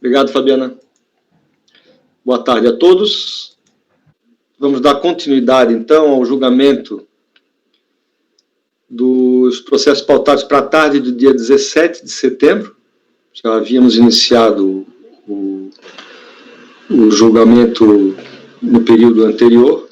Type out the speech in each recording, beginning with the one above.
Obrigado, Fabiana. Boa tarde a todos. Vamos dar continuidade, então, ao julgamento dos processos pautados para a tarde do dia 17 de setembro. Já havíamos iniciado o julgamento no período anterior.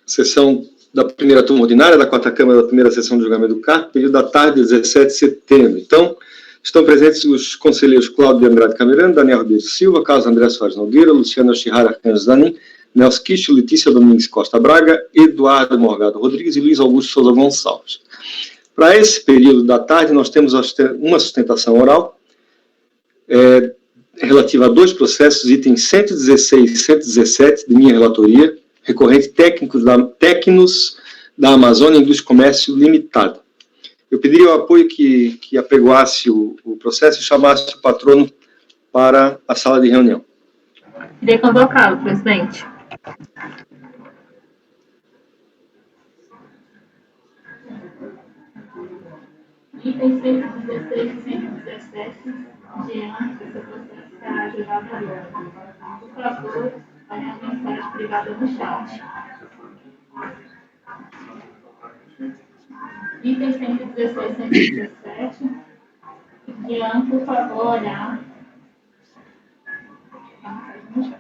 Sessão da primeira turma ordinária da quarta Câmara da primeira sessão de julgamento do CARP, período da tarde, 17 de setembro. Então, estão presentes os conselheiros Cláudio de Andrade Camerano, Daniel Ribeiro Silva, Carlos André Soares Nogueira, Luciano Chihara Arcanjo Zanin, Nelson Quicho, Letícia Domingues Costa Braga, Eduardo Morgado Rodrigues e Luiz Augusto Souza Gonçalves. Para esse período da tarde, nós temos uma sustentação oral relativa a dois processos, itens 116 e 117 de minha relatoria, recorrente Tecnos da Amazônia Indústria e Comércio Limitado. Eu pediria o apoio que apregoasse o processo e chamasse o patrono para a sala de reunião. Queria convocá-lo, presidente. Itens 116 e 117, diante desse processo, será julgado agora. Por favor, a mensagem privada no chat. Itens 116 e 117, diante, por favor, olhar a mensagem no chat.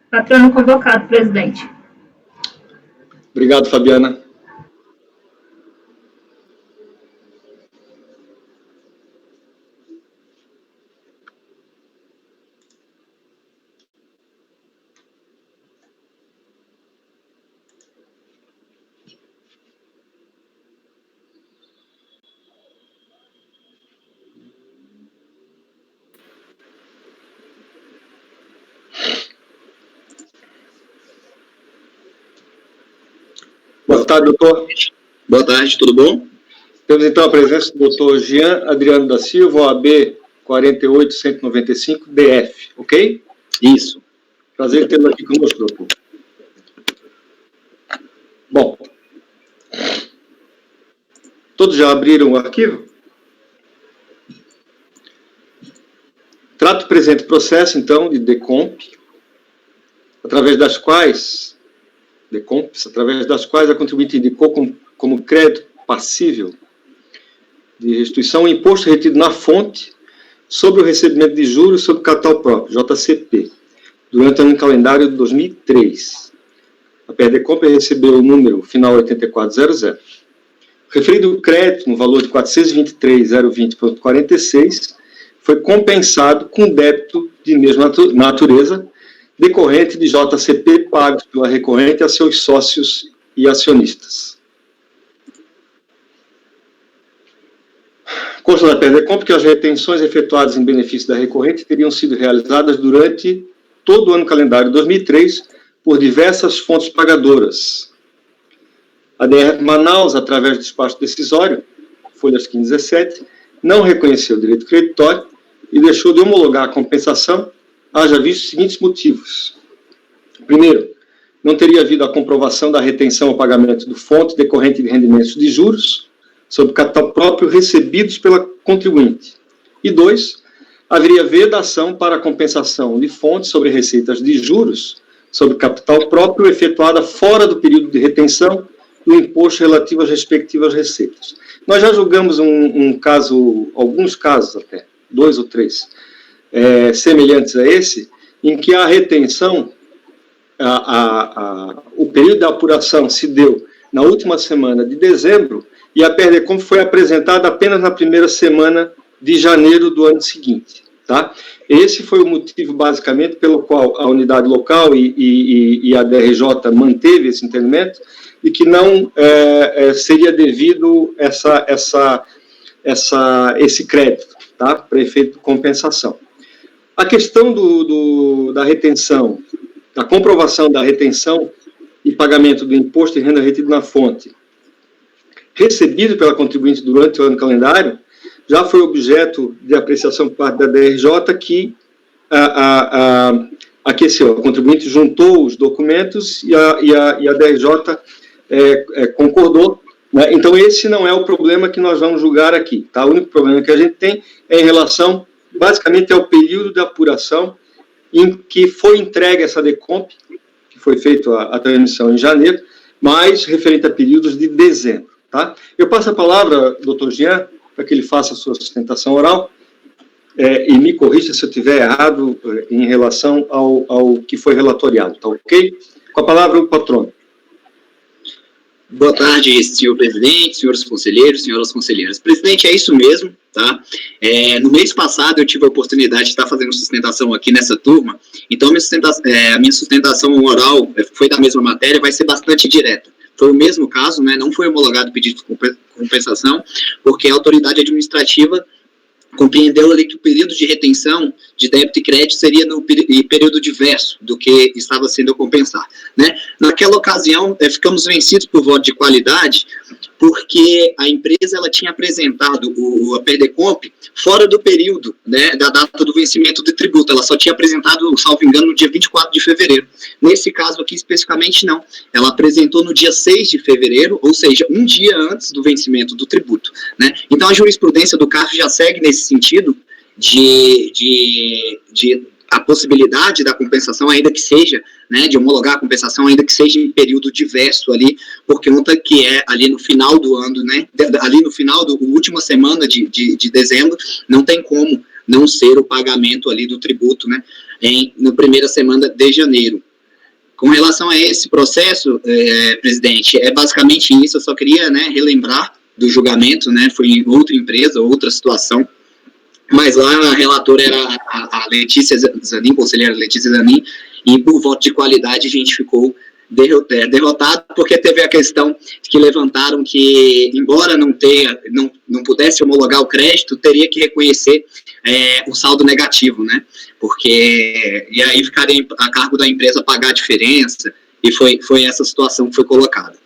Patrono convocado, presidente. Obrigado, Fabiana. Boa tarde, doutor. Boa tarde, tudo bom? Temos então a presença do doutor Jean Adriano da Silva, OAB 48195, DF, ok? Isso. Prazer em tê-lo aqui conosco, doutor. Bom, todos já abriram o arquivo? Trato o presente processo, então, de DECOMP, através das quais a contribuinte indicou como crédito passível de restituição o imposto retido na fonte sobre o recebimento de juros sobre capital próprio, JCP, durante o ano calendário de 2003. A PRDECOMP recebeu o número final 8400. O referido crédito, no valor de 423.020,46, foi compensado com débito de mesma natureza, decorrente de JCP pagos pela recorrente a seus sócios e acionistas. Consta da PRDECOMP que as retenções efetuadas em benefício da recorrente teriam sido realizadas durante todo o ano calendário de 2003 por diversas fontes pagadoras. A DR Manaus, através do despacho decisório, folhas 15 e 17, não reconheceu o direito creditório e deixou de homologar a compensação, haja visto os seguintes motivos. Primeiro, não teria havido a comprovação da retenção ao pagamento do fonte decorrente de rendimentos de juros sobre capital próprio recebidos pela contribuinte. E dois, haveria vedação para a compensação de fontes sobre receitas de juros sobre capital próprio efetuada fora do período de retenção do imposto relativo às respectivas receitas. Nós já julgamos alguns casos até, 2 ou 3, semelhantes a esse, em que a retenção, o período de apuração se deu na última semana de dezembro e a PRDECOMP foi apresentada apenas na primeira semana de janeiro do ano seguinte. Tá? Esse foi o motivo, basicamente, pelo qual a unidade local e a DRJ manteve esse entendimento e que não seria devido esse crédito, tá? Para efeito de compensação. A questão da retenção, da comprovação da retenção e pagamento do imposto de renda retido na fonte, recebido pela contribuinte durante o ano calendário, já foi objeto de apreciação por parte da DRJ que aqueceu. A contribuinte juntou os documentos e a DRJ concordou, né? Então, esse não é o problema que nós vamos julgar aqui, tá? O único problema que a gente tem é em relação, basicamente, ao período de apuração em que foi entregue essa DECOMP, que foi feita a transmissão em janeiro, mas referente a períodos de dezembro, tá? Eu passo a palavra, doutor Jean, para que ele faça a sua sustentação oral, e me corrija se eu estiver errado em relação ao que foi relatoriado, tá ok? Com a palavra, o patrono. Boa tarde, senhor presidente, senhores conselheiros, senhoras conselheiras. Presidente, é isso mesmo, tá? No mês passado eu tive a oportunidade de estar fazendo sustentação aqui nessa turma, então a minha sustentação oral foi da mesma matéria, vai ser bastante direta. Foi o mesmo caso, né? Não foi homologado o pedido de compensação, porque a autoridade administrativa compreendeu ali que o período de retenção de débito e crédito seria no período diverso do que estava sendo a compensar, né? Naquela ocasião, ficamos vencidos por voto de qualidade, porque a empresa ela tinha apresentado a PERDECOMP fora do período, né, da data do vencimento do tributo. Ela só tinha apresentado, salvo engano, no dia 24 de fevereiro. Nesse caso aqui, especificamente, não. Ela apresentou no dia 6 de fevereiro, ou seja, um dia antes do vencimento do tributo, né? Então, a jurisprudência do CARF já segue nesse sentido de a possibilidade da compensação, ainda que seja, né, de homologar a compensação, ainda que seja em período diverso ali, por conta que é ali no final do ano, né, ali no final da última semana de dezembro, não tem como não ser o pagamento ali do tributo, né, na primeira semana de janeiro. Com relação a esse processo, presidente, é basicamente isso. Eu só queria, né, relembrar do julgamento, né, foi em outra empresa, outra situação, mas lá a relatora era a Letícia Zanin, conselheira Letícia Zanin, e por voto de qualidade a gente ficou derrotado, porque teve a questão que levantaram que, embora não pudesse homologar o crédito, teria que reconhecer o saldo negativo, né? E aí ficaria a cargo da empresa pagar a diferença, e foi essa situação que foi colocada.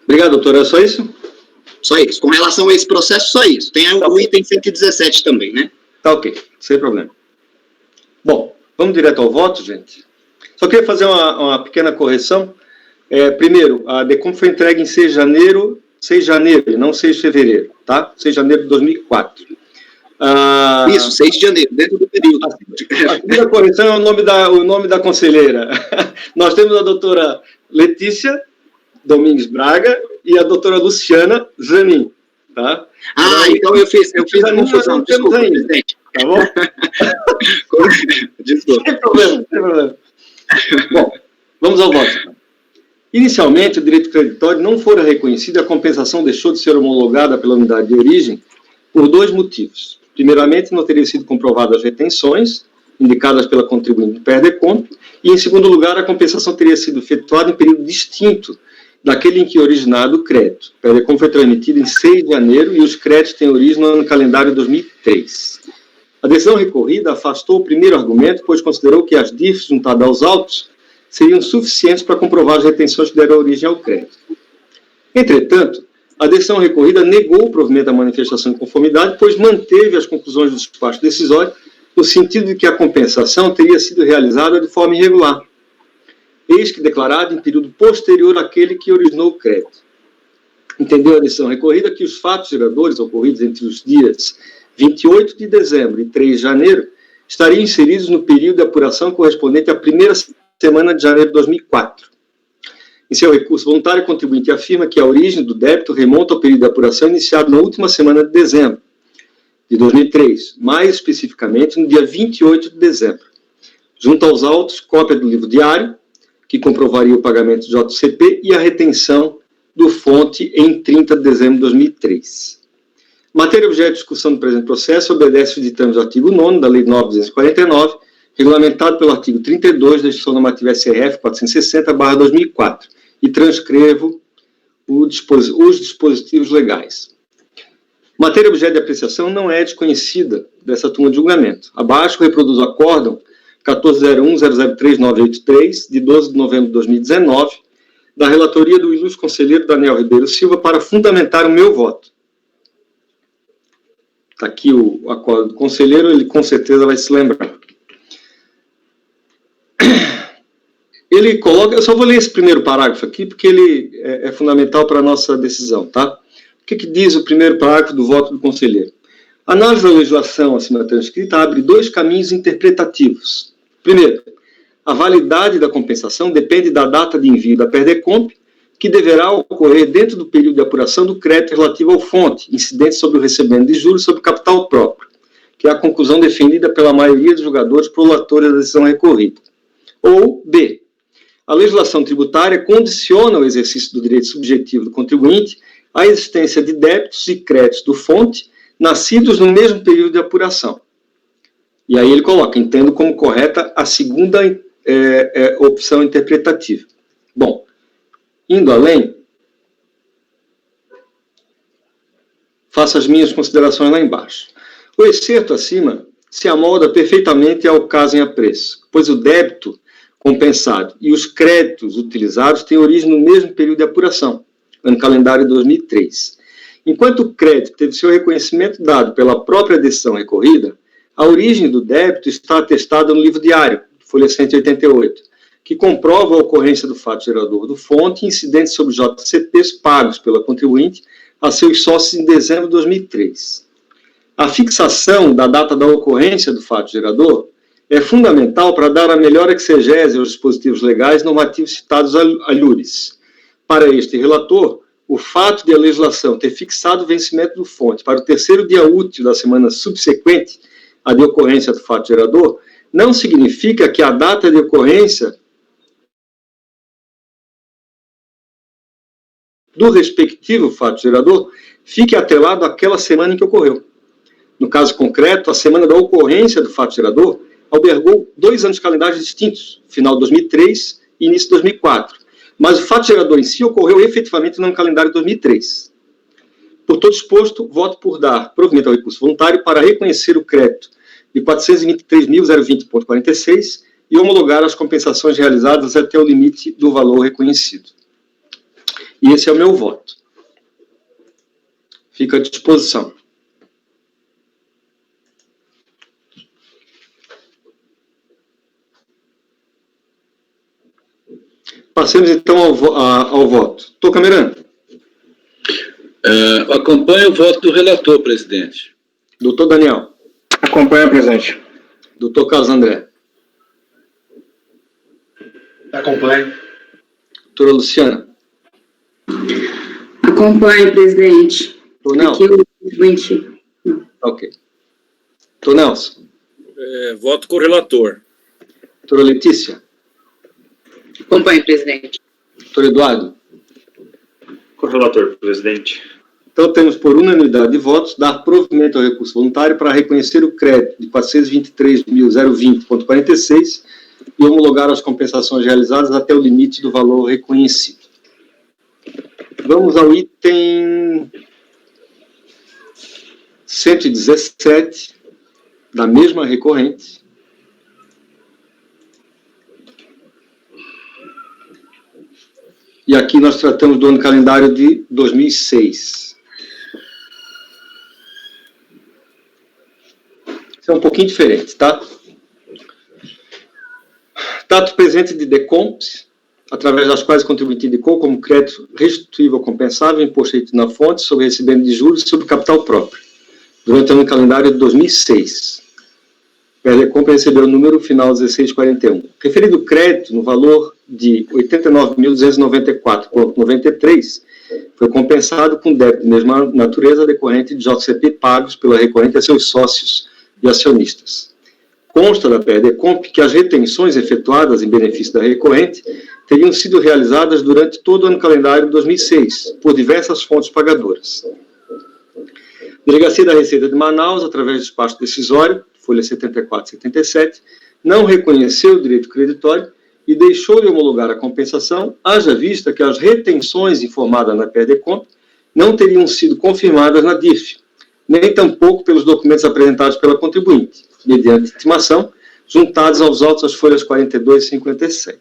Obrigado, doutor. É só isso? Só isso. Com relação a esse processo, só isso. Tem o item 117 também, né? Tá ok, sem problema. Bom, vamos direto ao voto, gente. Só queria fazer uma pequena correção. Primeiro, a DECOMP foi entregue em 6 de janeiro, e não 6 de fevereiro, tá? 6 de janeiro de 2004. Isso, 6 de janeiro, dentro do período. A primeira correção é o nome da conselheira. Nós temos a doutora Letícia Domingues Braga e a doutora Luciana Zanin, tá? Então eu fiz confusão, desculpa, presidente. Tá bom? Desculpa. Sem problema. Bom, vamos ao voto. Inicialmente, o direito creditório não fora reconhecido e a compensação deixou de ser homologada pela unidade de origem por 2 motivos. Primeiramente, não teriam sido comprovadas as retenções indicadas pela contribuinte do PERDECOMP, e, em segundo lugar, a compensação teria sido efetuada em período distinto daquele em que originado o crédito. O PERDECOMP foi transmitido em 6 de janeiro e os créditos têm origem no ano calendário 2003. A decisão recorrida afastou o primeiro argumento, pois considerou que as DIFs juntadas aos autos seriam suficientes para comprovar as retenções que deram origem ao crédito. Entretanto, a decisão recorrida negou o provimento da manifestação de conformidade, pois manteve as conclusões do despacho decisório, no sentido de que a compensação teria sido realizada de forma irregular, eis que declarado em período posterior àquele que originou o crédito. Entendeu a decisão recorrida que os fatos geradores ocorridos entre os dias 28 de dezembro e 3 de janeiro estariam inseridos no período de apuração correspondente à primeira semana de janeiro de 2004. Em seu recurso voluntário, o contribuinte afirma que a origem do débito remonta ao período de apuração iniciado na última semana de dezembro de 2003, mais especificamente no dia 28 de dezembro. Junto aos autos, cópia do livro diário, que comprovaria o pagamento de JCP e a retenção do fonte em 30 de dezembro de 2003. Matéria objeto de discussão do presente processo obedece os ditames do artigo 9º da Lei 9.249, regulamentado pelo artigo 32 da Instituição Normativa SRF 460/2004, e transcrevo os dispositivos legais. Matéria objeto de apreciação não é desconhecida dessa turma de julgamento. Abaixo reproduz o acórdão 1401-003-983, de 12 de novembro de 2019, da relatoria do ilustre conselheiro Daniel Ribeiro Silva, para fundamentar o meu voto. Está aqui o acordo do conselheiro, ele com certeza vai se lembrar. Ele coloca, eu só vou ler esse primeiro parágrafo aqui, porque ele é fundamental para a nossa decisão, tá? O que diz o primeiro parágrafo do voto do conselheiro? A análise da legislação acima transcrita abre dois caminhos interpretativos. Primeiro, a validade da compensação depende da data de envio da PERDECOMP, que deverá ocorrer dentro do período de apuração do crédito relativo ao fonte, incidente sobre o recebimento de juros sobre capital próprio, que é a conclusão defendida pela maioria dos julgadores prolatores da decisão recorrida. Ou, B, a legislação tributária condiciona o exercício do direito subjetivo do contribuinte à existência de débitos e créditos do fonte nascidos no mesmo período de apuração. E aí ele coloca, entendo como correta a segunda opção interpretativa. Bom, indo além, faço as minhas considerações lá embaixo. O excerto acima se amolda perfeitamente ao caso em apreço, pois o débito compensado e os créditos utilizados têm origem no mesmo período de apuração, ano calendário 2003. Enquanto o crédito teve seu reconhecimento dado pela própria decisão recorrida, a origem do débito está atestada no livro diário, folha 188, que comprova a ocorrência do fato gerador do fonte e incidentes sobre JCPs pagos pela contribuinte a seus sócios em dezembro de 2003. A fixação da data da ocorrência do fato gerador é fundamental para dar a melhor exegese aos dispositivos legais normativos citados alhures. Para este relator, o fato de a legislação ter fixado o vencimento do fonte para o terceiro dia útil da semana subsequente à de ocorrência do fato gerador não significa que a data de ocorrência do respectivo fato gerador fique atrelado àquela semana em que ocorreu. No caso concreto, a semana da ocorrência do fato gerador albergou 2 anos calendários distintos, final de 2003 e início de 2004. Mas o fato gerador em si ocorreu efetivamente no ano calendário de 2003. Por todo exposto, voto por dar provimento ao recurso voluntário para reconhecer o crédito de 423.020,46 e homologar as compensações realizadas até o limite do valor reconhecido. E esse é o meu voto. Fica à disposição. Passemos então ao voto. Tocameran. Acompanho o voto do relator, presidente. Doutor Daniel. Acompanho, presidente. Doutor Carlos André. Acompanho. Doutora Luciana. Acompanho, presidente. Doutor Nelson. Aqui o 20. Ok. Doutor Nelson. Voto com o relator. Doutora Letícia. Acompanho, presidente. Doutor Eduardo. Com o relator, presidente. Então, temos por unanimidade de votos dar provimento ao recurso voluntário para reconhecer o crédito de 423.020,46 e homologar as compensações realizadas até o limite do valor reconhecido. Vamos ao item 117 da mesma recorrente. E aqui nós tratamos do ano calendário de 2006. Isso é um pouquinho diferente, tá? Data presente de DECOMPs, através das quais o contribuinte indicou como crédito restituível compensável imposto retido na fonte sobre recebimento de juros sobre capital próprio, durante o ano calendário de 2006. O PERDECOMP recebeu o número final 1641. Referido crédito no valor de 89.294,93 foi compensado com débito de mesma natureza decorrente de JCP pagos pela recorrente a seus sócios e acionistas. Consta da PERDECOMP que as retenções efetuadas em benefício da recorrente teriam sido realizadas durante todo o ano calendário de 2006, por diversas fontes pagadoras. Delegacia da Receita de Manaus, através do despacho decisório, folha 74 e 77, não reconheceu o direito creditório e deixou de homologar a compensação, haja vista que as retenções informadas na PERDECOMP não teriam sido confirmadas na DIF, nem tampouco pelos documentos apresentados pela contribuinte, mediante intimação, juntados aos autos às folhas 42 e 57.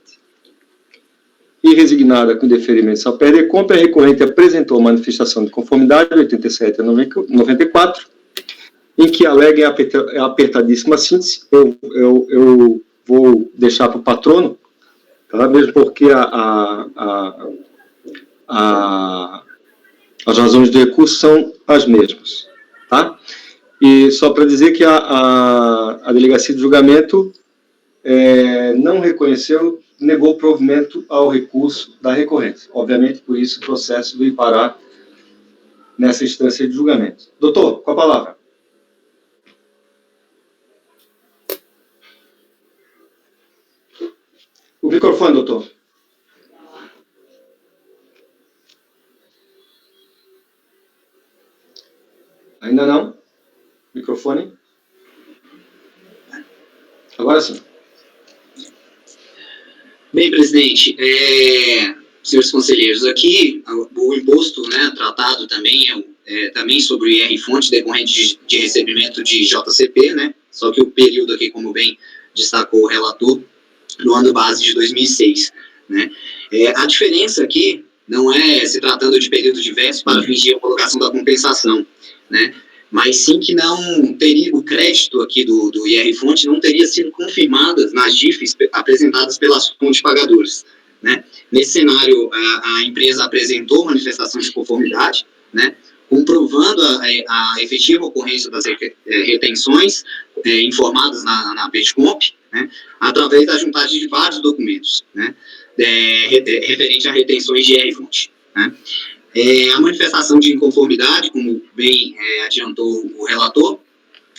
E resignada com deferimento à PERDECOMP, a recorrente apresentou manifestação de conformidade 87 a 94 em que aleguem a apertadíssima síntese. Eu vou deixar para o patrono, tá? Mesmo porque as razões de recurso são as mesmas. Tá? E só para dizer que a delegacia de julgamento não reconheceu, negou provimento ao recurso da recorrente. Obviamente, por isso o processo veio parar nessa instância de julgamento. Doutor, com a palavra. O microfone, doutor. Ainda não? Microfone. Agora sim. Bem, presidente, senhores conselheiros, aqui o imposto, né, tratado também também sobre o IR-fonte decorrente de recebimento de JCP, né, só que o período aqui, como bem destacou o relator, no ano base de 2006, né. A diferença aqui não é se tratando de período diverso para fins de homologação da compensação, né, mas sim que não teria o crédito aqui do IR-fonte não teria sido confirmado nas DIFs apresentadas pelas fontes pagadoras, né. Nesse cenário, a empresa apresentou manifestação de conformidade, né, comprovando a efetiva ocorrência das retenções informadas na PETCOMP, né, através da juntagem de vários documentos, né, referente a retenções de IR-fonte, né. A manifestação de inconformidade, como bem adiantou o relator,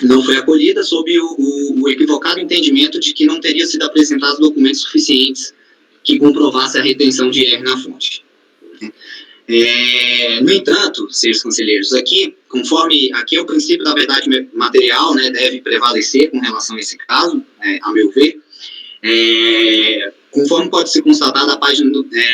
não foi acolhida sob o equivocado entendimento de que não teria sido apresentados documentos suficientes que comprovassem a retenção de IR na fonte. No entanto, senhores conselheiros, aqui é o princípio da verdade material, né, deve prevalecer com relação a esse caso, a meu ver, conforme pode ser constatado na página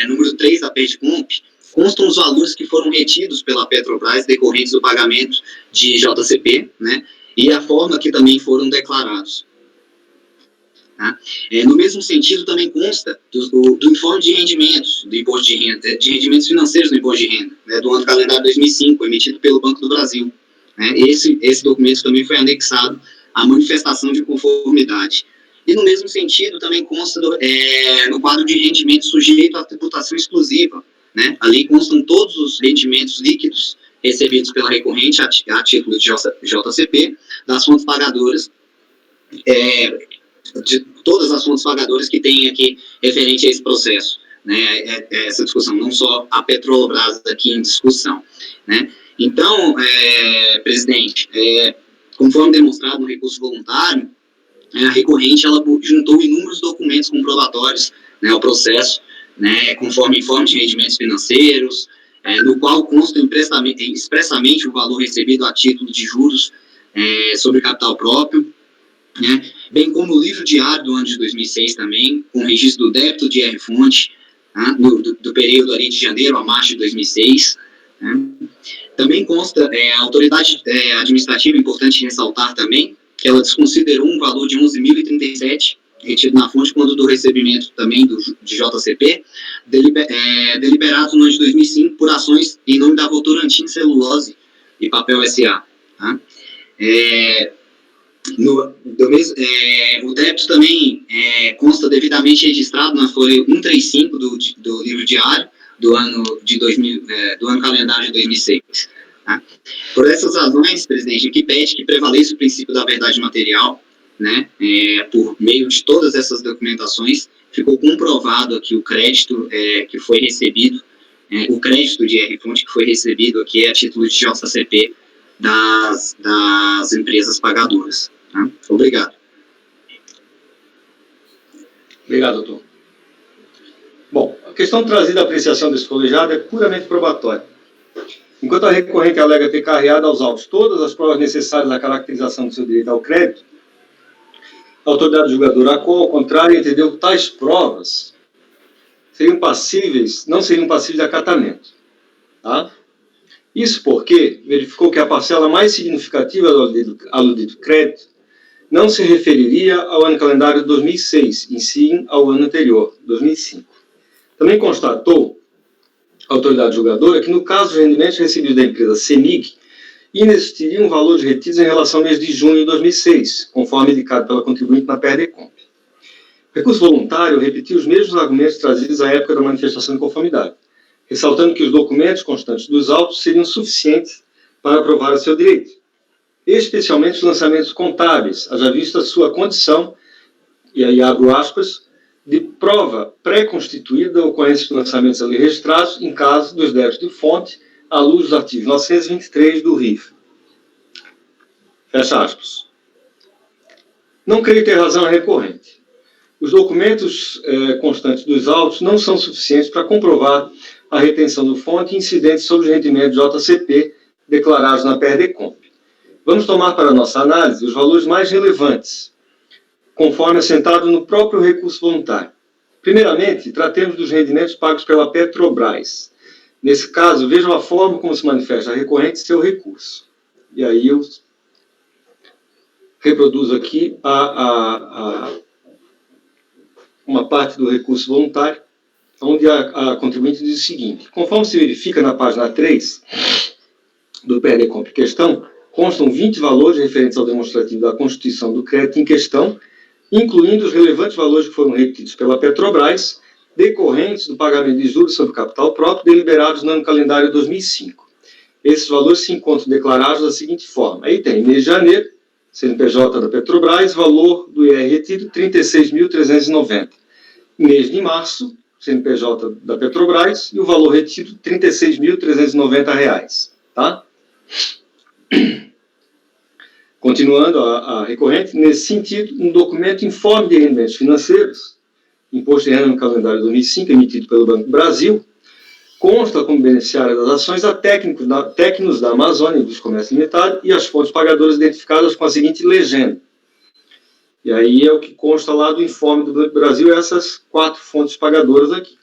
número 3 da PETCOMP, constam os valores que foram retidos pela Petrobras decorrentes do pagamento de JCP, né, e a forma que também foram declarados. Tá? No mesmo sentido, também consta do informe de rendimentos do imposto de renda, de rendimentos financeiros do imposto de renda, né, do ano calendário 2005, emitido pelo Banco do Brasil. Né? Esse documento também foi anexado à manifestação de conformidade. E no mesmo sentido, também consta no quadro de rendimentos sujeito à tributação exclusiva. Né? Ali constam todos os rendimentos líquidos recebidos pela recorrente a título de JCP, das fontes pagadoras, de todas as fontes pagadoras que têm aqui referente a esse processo, né? Essa discussão, não só a Petrobras aqui em discussão. Né? Então, presidente, conforme demonstrado no recurso voluntário, a recorrente ela juntou inúmeros documentos comprobatórios, né, ao processo, né, conforme informe de rendimentos financeiros, no qual consta expressamente o valor recebido a título de juros sobre capital próprio, né, bem como o livro diário do ano de 2006 também, com registro do débito de IR-fonte, né, do período ali de janeiro a março de 2006. Né. Também consta a autoridade administrativa, importante ressaltar também, que ela desconsiderou um valor de 11.037 retido na fonte quando do recebimento também de JCP, deliberados no ano de 2005 por ações em nome da Votorantim Celulose e Papel S.A. Tá? O débito também consta devidamente registrado na folha 135 do livro diário do ano calendário de 2006. Tá? Por essas razões, presidente, aqui pede que prevaleça o princípio da verdade material, né, por meio de todas essas documentações, ficou comprovado aqui o crédito que foi recebido, o crédito de IR-fonte que foi recebido aqui a título de JCP das empresas pagadoras. Tá? Obrigado. Obrigado, doutor. Bom, a questão trazida à apreciação desse colegiado é puramente probatória. Enquanto a recorrente alega ter carreado aos autos todas as provas necessárias à caracterização do seu direito ao crédito, a autoridade julgadora, a qual, ao contrário, entendeu que tais provas não seriam passíveis de acatamento. Tá? Isso porque verificou que a parcela mais significativa do aludido crédito não se referiria ao ano calendário de 2006, e sim ao ano anterior, 2005. Também constatou a autoridade julgadora que, no caso dos rendimentos recebidos da empresa CEMIG, inexistiriam valores retidos em relação ao mês de junho de 2006, conforme indicado pela contribuinte na PRDCOMP. O recurso voluntário repetiu os mesmos argumentos trazidos à época da manifestação de conformidade, ressaltando que os documentos constantes dos autos seriam suficientes para provar o seu direito, especialmente os lançamentos contábeis, haja vista sua condição, e aí abro aspas, de prova pré-constituída da ocorrência de lançamentos ali registrados em caso dos débitos de fonte, à luz dos artigos 923 do RIF. Fecha aspas. Não creio ter razão a recorrente. Os documentos constantes dos autos não são suficientes para comprovar a retenção do fonte incidente sobre os rendimentos JCP declarados na PRDCOMP. Vamos tomar para nossa análise os valores mais relevantes, conforme assentado no próprio recurso voluntário. Primeiramente, tratemos dos rendimentos pagos pela Petrobras. Nesse caso, vejam a forma como se manifesta a recorrente e seu recurso. E aí eu reproduzo aqui uma parte do recurso voluntário, onde a contribuinte diz o seguinte: conforme se verifica na página 3 do PRDCOMP questão, constam 20 valores referentes ao demonstrativo da constituição do crédito em questão, incluindo os relevantes valores que foram retidos pela Petrobras, decorrentes do pagamento de juros sobre capital próprio deliberados no ano calendário 2005. Esses valores se encontram declarados da seguinte forma. Aí tem, mês de janeiro, CNPJ da Petrobras, valor do IR retido, R$ 36.390. Mês de março, CNPJ da Petrobras, e o valor retido, R$ 36.390. Tá? Continuando a recorrente, nesse sentido, um documento informe de rendimentos financeiros, imposto em renda no calendário 2005, emitido pelo Banco do Brasil, consta como beneficiária das ações a técnicos da Amazônia dos Comércios Limitados e as fontes pagadoras identificadas com a seguinte legenda. E aí é o que consta lá do informe do Banco do Brasil, essas 4 fontes pagadoras aqui.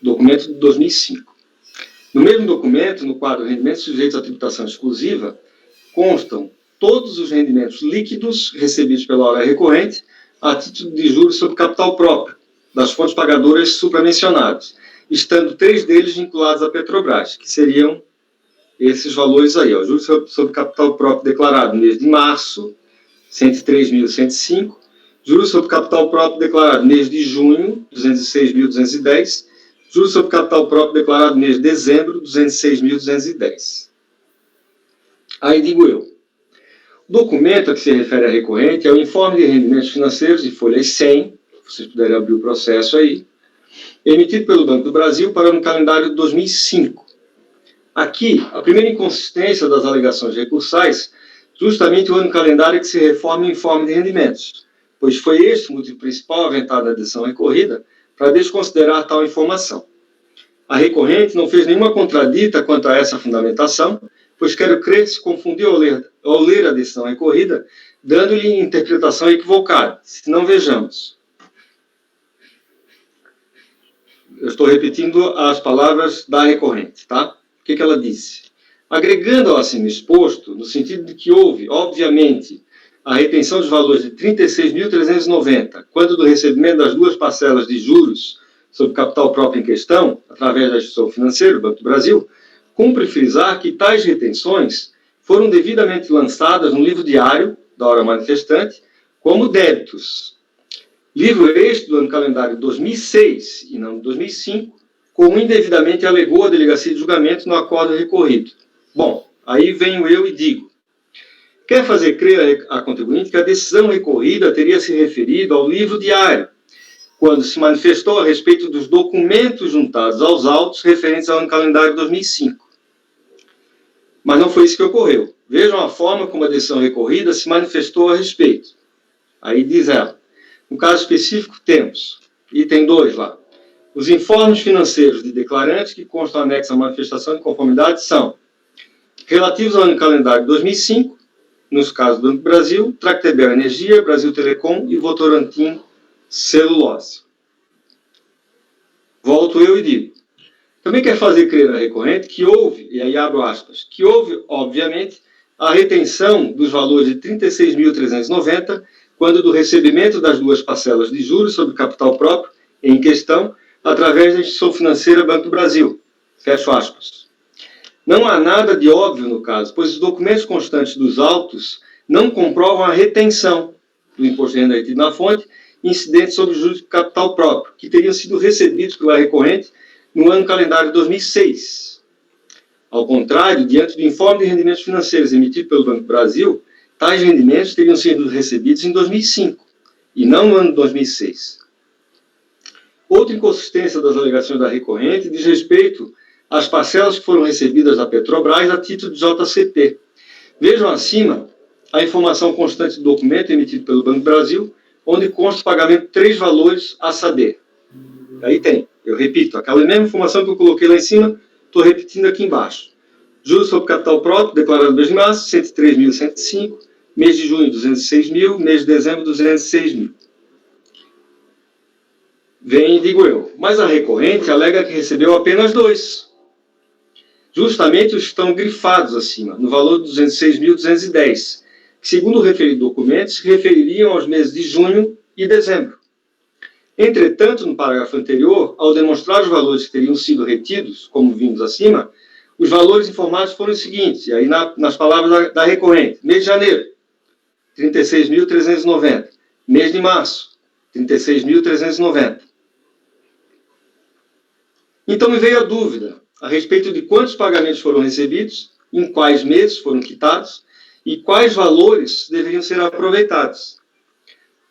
Documento de 2005. No mesmo documento, no quadro Rendimentos sujeitos à tributação exclusiva, constam todos os rendimentos líquidos recebidos pela hora recorrente a título de juros sobre capital próprio, das fontes pagadoras supramencionadas, estando 3 deles vinculados à Petrobras, que seriam esses valores aí, ó, juros sobre capital próprio declarado no mês de março, 103.105, juros sobre capital próprio declarado no mês de junho, 206.210, juros sobre capital próprio declarado no mês de dezembro, 206.210. Aí digo eu, o documento a que se refere a recorrente é o informe de rendimentos financeiros de folha 100, vocês puderem abrir o processo aí, emitido pelo Banco do Brasil para o calendário de 2005. Aqui, a primeira inconsistência das alegações recursais, justamente o ano calendário que se reforma o informe de rendimentos, pois foi este o motivo principal aventado na decisão recorrida para desconsiderar tal informação. A recorrente não fez nenhuma contradita quanto a essa fundamentação, pois quero crer que se confundiu ao ler a decisão recorrida, dando-lhe interpretação equivocada. Se não, vejamos. Eu estou repetindo as palavras da recorrente, tá? O que ela disse? Agregando ao acima exposto, no sentido de que houve, obviamente, a retenção dos valores de 36.390, quando do recebimento das 2 parcelas de juros sobre capital próprio em questão, através da instituição financeira, Banco do Brasil, cumpre frisar que tais retenções foram devidamente lançadas no livro diário da hora manifestante como débitos. Livro este do ano calendário 2006 e não 2005, como indevidamente alegou a delegacia de julgamento no acordo recorrido. Bom, aí venho eu e digo, quer fazer crer a contribuinte que a decisão recorrida teria se referido ao livro diário, quando se manifestou a respeito dos documentos juntados aos autos referentes ao ano calendário 2005. Mas não foi isso que ocorreu. Vejam a forma como a decisão recorrida se manifestou a respeito. Aí diz ela, no caso específico temos, item 2 lá, os informes financeiros de declarantes que constam anexos à manifestação de conformidade são relativos ao ano calendário 2005, nos casos do Banco do Brasil, Tractebel Energia, Brasil Telecom e Votorantim Celulose. Volto eu e digo, também quer fazer crer a recorrente que houve, e aí abro aspas, que houve, obviamente, a retenção dos valores de 36.390 quando do recebimento das 2 parcelas de juros sobre capital próprio em questão, através da instituição financeira Banco do Brasil. Fecho aspas. Não há nada de óbvio no caso, pois os documentos constantes dos autos não comprovam a retenção do imposto de renda retido na fonte incidente sobre juros de capital próprio, que teriam sido recebidos pela recorrente no ano calendário de 2006. Ao contrário, diante do informe de rendimentos financeiros emitido pelo Banco do Brasil, tais rendimentos teriam sido recebidos em 2005, e não no ano de 2006. Outra inconsistência das alegações da recorrente diz respeito às parcelas que foram recebidas da Petrobras a título de JCP. Vejam acima a informação constante do documento emitido pelo Banco do Brasil, onde consta o pagamento de 3 valores a saber. Aí tem, eu repito, aquela mesma informação que eu coloquei lá em cima, estou repetindo aqui embaixo. Juros sobre capital próprio, declarado no mês de março, 103.105, mês de junho, 206.000, mês de dezembro, 206.000. Vem, digo eu, mas a recorrente alega que recebeu apenas 2. Justamente os que estão grifados acima, no valor de 206.210, que, segundo o referido documento, se refeririam aos meses de junho e dezembro. Entretanto, no parágrafo anterior, ao demonstrar os valores que teriam sido retidos, como vimos acima, os valores informados foram os seguintes, e aí nas palavras da recorrente: mês de janeiro, 36.390, mês de março, 36.390. Então me veio a dúvida a respeito de quantos pagamentos foram recebidos, em quais meses foram quitados e quais valores deveriam ser aproveitados.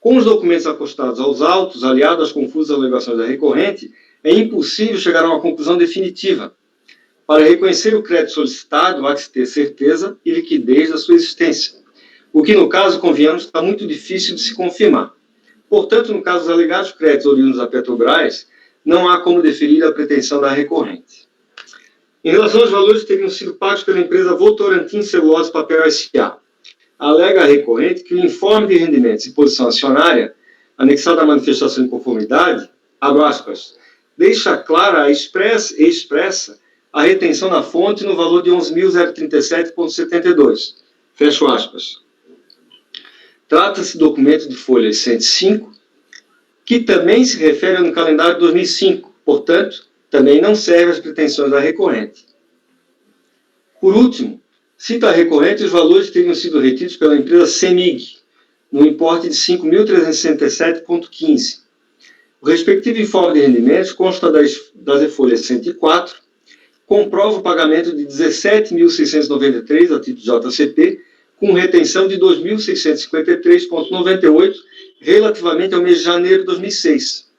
Com os documentos acostados aos autos, aliados às confusas alegações da recorrente, é impossível chegar a uma conclusão definitiva. Para reconhecer o crédito solicitado, há que se ter certeza e liquidez da sua existência, o que, no caso, convenhamos, está muito difícil de se confirmar. Portanto, no caso dos alegados créditos oriundos da Petrobras, não há como deferir a pretensão da recorrente. Em relação aos valores que teriam sido pagos pela empresa Votorantim Celulose Papel S.A., alega a recorrente que o informe de rendimentos e posição acionária, anexado à manifestação de conformidade, abro aspas, deixa clara e expressa a retenção na fonte no valor de 11.037,72. Fecho aspas. Trata-se de documento de folha 105, que também se refere ao calendário de 2005, portanto, também não serve às pretensões da recorrente. Por último, cita a recorrente os valores que teriam sido retidos pela empresa CEMIG, no importe de 5.367,15. O respectivo informe de rendimentos consta das folhas 104, comprova o pagamento de 17.693 a título de JCP, com retenção de 2.653,98 relativamente ao mês de janeiro de 2006.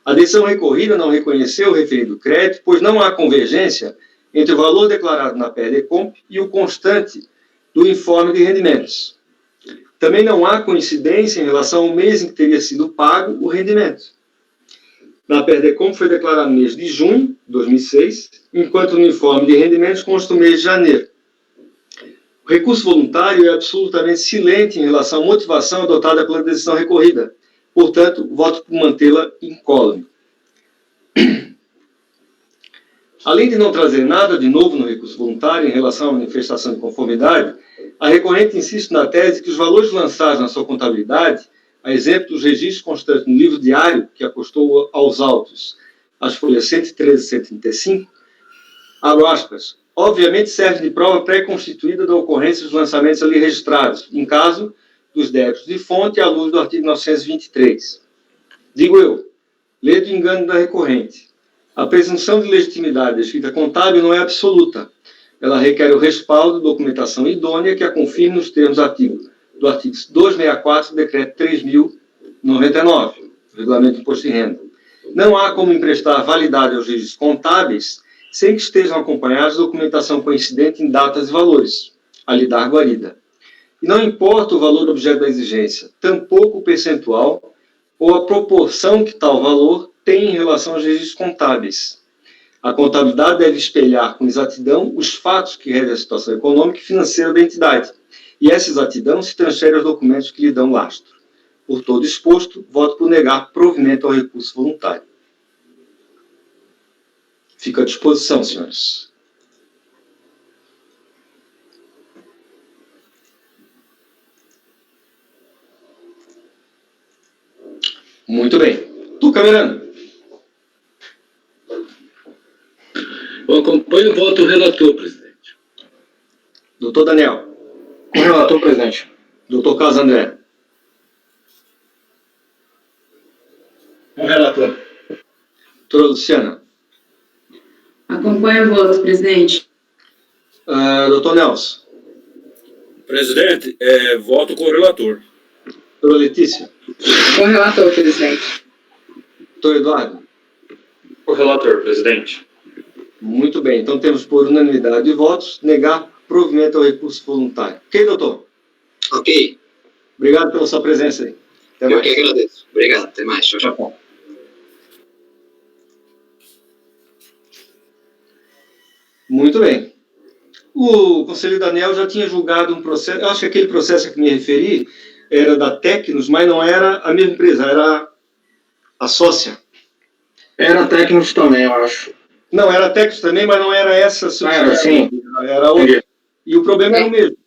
A decisão recorrida não reconheceu o referido crédito, pois não há convergência entre o valor declarado na PRDCOMP e o constante do informe de rendimentos. Também não há coincidência em relação ao mês em que teria sido pago o rendimento. Na PRDCOMP foi declarado no mês de junho de 2006, enquanto no informe de rendimentos consta o mês de janeiro. O recurso voluntário é absolutamente silente em relação à motivação adotada pela decisão recorrida. Portanto, voto por mantê-la incólume. Além de não trazer nada de novo no recurso voluntário em relação à manifestação de conformidade, a recorrente insiste na tese que os valores lançados na sua contabilidade, a exemplo dos registros constantes no livro diário que acostou aos autos, as folhas 113 e 135, abro aspas, obviamente serve de prova pré-constituída da ocorrência dos lançamentos ali registrados, em caso dos débitos de fonte à luz do artigo 923. Digo eu, lê do engano da recorrente. A presunção de legitimidade da escrita contábil não é absoluta. Ela requer o respaldo de documentação idônea que a confirme nos termos do artigo 264 do Decreto 3.099, Regulamento do Imposto de Renda. Não há como emprestar validade aos registros contábeis sem que estejam acompanhados de documentação coincidente em datas e valores, a lhe dar guarida. E não importa o valor objeto da exigência, tampouco o percentual ou a proporção que tal valor tem em relação aos registros contábeis. A contabilidade deve espelhar com exatidão os fatos que regem a situação econômica e financeira da entidade, e essa exatidão se transfere aos documentos que lhe dão lastro. Por todo exposto, voto por negar provimento ao recurso voluntário. Fico à disposição, senhores. Muito bem. Tu, Camerano. Eu acompanho o voto do relator, presidente. Doutor Daniel. Com relator, presidente. Doutor Carlos André. Com relator. Doutora Luciana. Acompanho o voto, presidente. Doutor Nelson. Presidente, voto com o relator. Doutora Letícia. Com o relator, presidente. Doutor Eduardo. Com relator, presidente. Muito bem, então temos por unanimidade de votos negar provimento ao recurso voluntário. Ok, doutor? Ok, Obrigado pela sua presença aí. Até eu mais. que agradeço. Obrigado, até mais. Tchau, tchau. Muito bem. O conselheiro Daniel já tinha julgado um processo, eu acho que aquele processo a que me referi era da Tecnos, mas não era a mesma empresa, era a sócia. Era técnico também, eu acho. Não, era a Tecnos também, mas não era essa Era, sim. Era outra. Entendi. E o problema era o mesmo.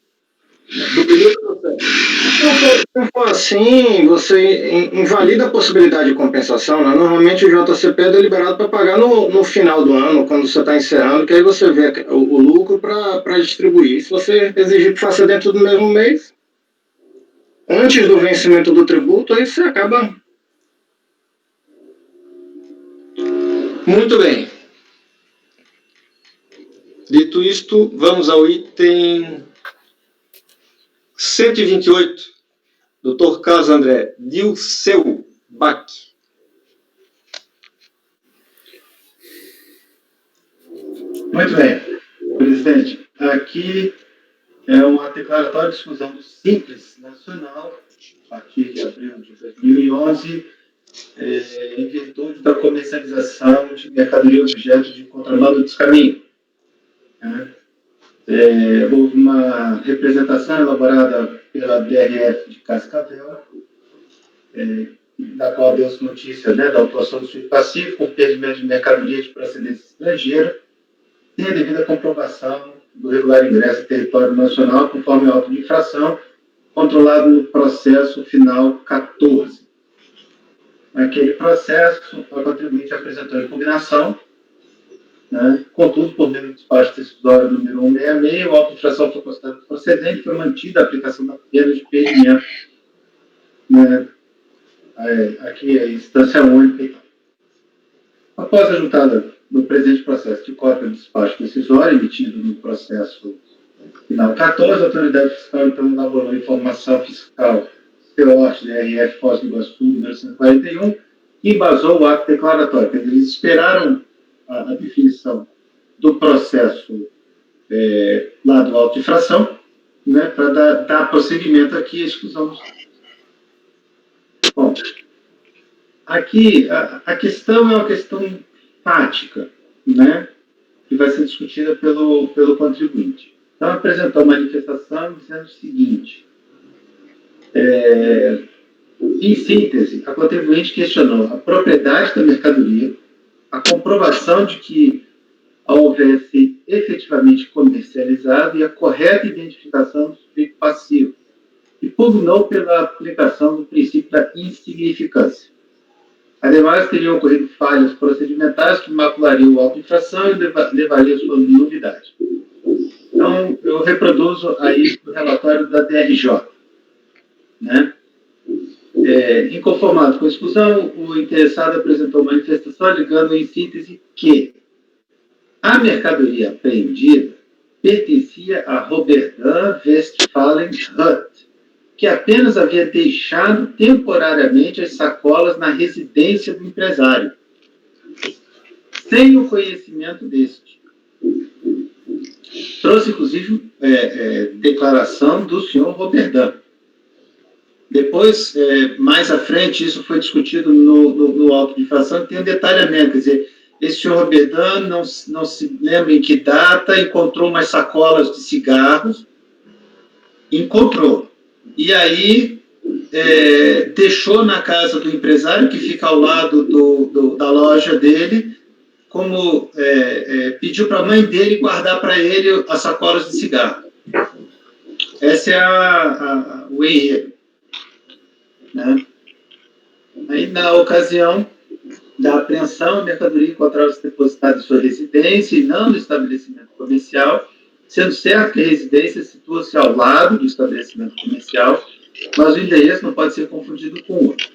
Do primeiro processo. Se for assim, você invalida a possibilidade de compensação, né? Normalmente o JCP é deliberado para pagar no final do ano, quando você está encerrando, que aí você vê o lucro para distribuir. Se você exigir que faça dentro do mesmo mês, antes do vencimento do tributo, aí você acaba... Muito bem. Dito isto, vamos ao item 128. Dr. Carlos André Dilceu Bach. Muito bem, presidente. Aqui é uma declaratória de exclusão do Simples Nacional, a partir de abril de 2011, em virtude da comercialização de mercadoria objeto de contrabando e descaminho. Houve uma representação elaborada pela DRF de Cascavel, da qual deu-se notícia da autuação do sujeito passivo com perdimento de mercadoria de procedência estrangeira, sem a devida comprovação do regular ingresso em território nacional, conforme o auto de infração, controlado no processo final 14. Naquele processo, o contribuinte apresentou impugnação, contudo, por meio do despacho decisório número 166, o auto de infração foi considerado procedente e foi mantida a aplicação da pena de perdimento. Aqui é a instância única. Após a juntada do presente processo de cópia do despacho decisório emitido no processo final 14, a autoridade fiscal então elaborou informação fiscal CORT DRF Foz do Iguaçu número 141 e embasou o ato declaratório. Eles esperaram a definição do processo lá do auto de infração, para dar prosseguimento aqui à exclusão. Bom, aqui a questão é uma questão fática, que vai ser discutida pelo contribuinte. Então, apresentou uma manifestação dizendo o seguinte: em síntese, a contribuinte questionou a propriedade da mercadoria, a comprovação de que a houvesse efetivamente comercializado e a correta identificação do sujeito passivo, e pugnou pela aplicação do princípio da insignificância. Ademais, teriam ocorrido falhas procedimentais que maculariam o auto de infração e levariam a sua nulidade. Então, eu reproduzo aí o relatório da DRJ. Inconformado com a exclusão, o interessado apresentou manifestação alegando em síntese que a mercadoria apreendida pertencia a Roberdan Westphalen Hutt, que apenas havia deixado temporariamente as sacolas na residência do empresário, sem o conhecimento deste. Trouxe, inclusive, declaração do senhor Roberdan. Depois, mais à frente, isso foi discutido no auto de infração, tem um detalhamento, quer dizer, esse senhor Roberdan não se lembra em que data, encontrou umas sacolas de cigarros, encontrou. E aí, deixou na casa do empresário, que fica ao lado da loja dele, como pediu para a mãe dele guardar para ele as sacolas de cigarro. Essa é o enredo. Aí, na ocasião da apreensão, a mercadoria encontrava-se depositada em sua residência e não no estabelecimento comercial, sendo certo que a residência situa-se ao lado do estabelecimento comercial, mas o endereço não pode ser confundido com outro.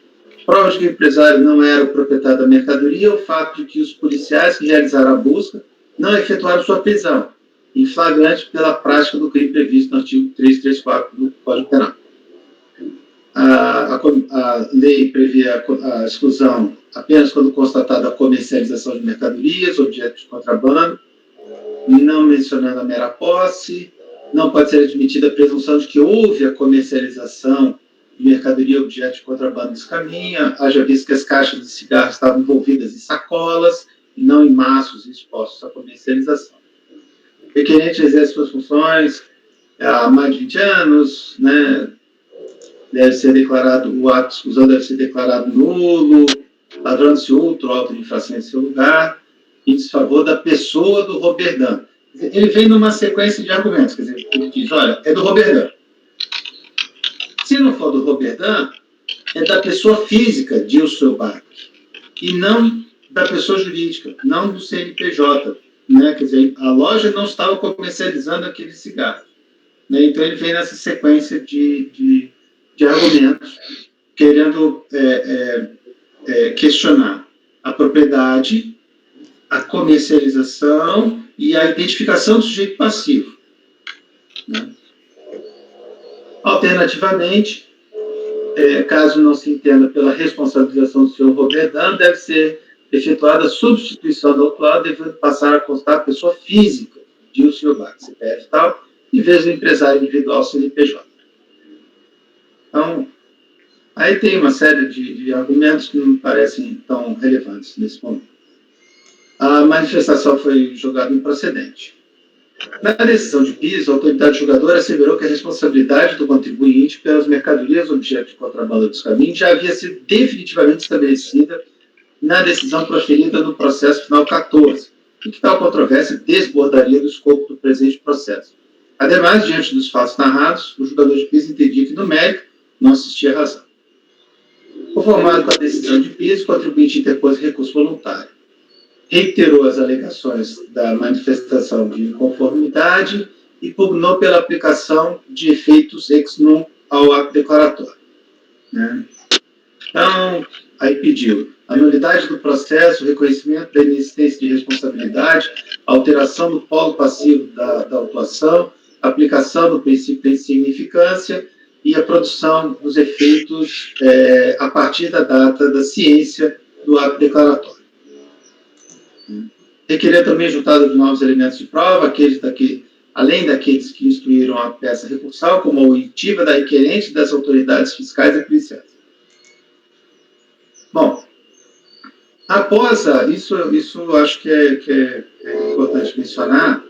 Prova de que o empresário não era o proprietário da mercadoria é o fato de que os policiais que realizaram a busca não efetuaram sua prisão, em flagrante pela prática do crime previsto no artigo 334 do Código Penal. A lei prevê a exclusão apenas quando constatada a comercialização de mercadorias, objetos de contrabando, não mencionando a mera posse, não pode ser admitida a presunção de que houve a comercialização de mercadoria objeto de contrabando nesse caminho, haja visto que as caixas de cigarro estavam envolvidas em sacolas e não em maços expostos à comercialização. O requerente exerce suas funções há mais de 20 anos, né? Deve ser declarado, o ato de exclusão deve ser declarado nulo, lavrando-se outro auto de infração em seu lugar, em desfavor da pessoa do Roberdan. Ele vem numa sequência de argumentos, quer dizer, ele diz, olha, é do Roberdan. Se não for do Roberdan, é da pessoa física de Ilselbach, e não da pessoa jurídica, não do CNPJ. Né? Quer dizer, a loja não estava comercializando aquele cigarro. Né? Então, ele vem nessa sequência de argumentos, querendo questionar a propriedade, a comercialização e a identificação do sujeito passivo. Né? Alternativamente, caso não se entenda pela responsabilização do senhor Roberdan, deve ser efetuada a substituição do autuado, devendo passar a constar a pessoa física de Ilselbach, CPF e tal, em vez do empresário individual CNPJ. Então, aí tem uma série de argumentos que não me parecem tão relevantes nesse momento. A manifestação foi julgada improcedente. Na decisão de piso, a autoridade julgadora asseverou que a responsabilidade do contribuinte pelas mercadorias objeto de contrabando dos caminhos já havia sido definitivamente estabelecida na decisão proferida no processo final 14, e que tal controvérsia desbordaria do escopo do presente processo. Ademais, diante dos fatos narrados, o julgador de piso entendia que, no mérito, não assistia razão. Conformado com a decisão de piso, o contribuinte interpôs recurso voluntário. Reiterou as alegações da manifestação de inconformidade e pugnou pela aplicação de efeitos ex nunc ao ato declaratório. Né? Então, aí pediu a nulidade do processo, o reconhecimento da inexistência de responsabilidade, a alteração do polo passivo da autuação, a aplicação do princípio da insignificância e a produção dos efeitos a partir da data da ciência do ato declaratório. Requerer também juntada de novos elementos de prova, além daqueles que instruíram a peça recursal, como a oitiva da requerente das autoridades fiscais e policiais. Bom, após isso acho que é importante mencionar,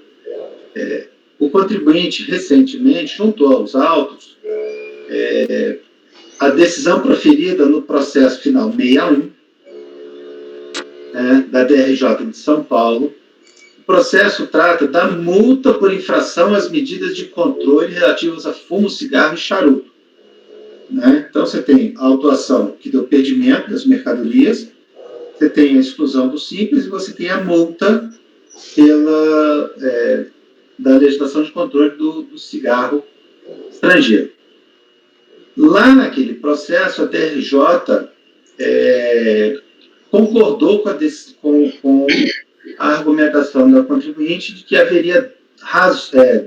o contribuinte recentemente juntou aos autos a decisão proferida no processo final 61, da DRJ de São Paulo. O processo trata da multa por infração às medidas de controle relativas a fumo, cigarro e charuto. Né? Então, você tem a autuação que deu perdimento das mercadorias, você tem a exclusão do simples e você tem a multa da legislação de controle do cigarro estrangeiro. Lá naquele processo, a DRJ concordou com a argumentação da contribuinte de que haveria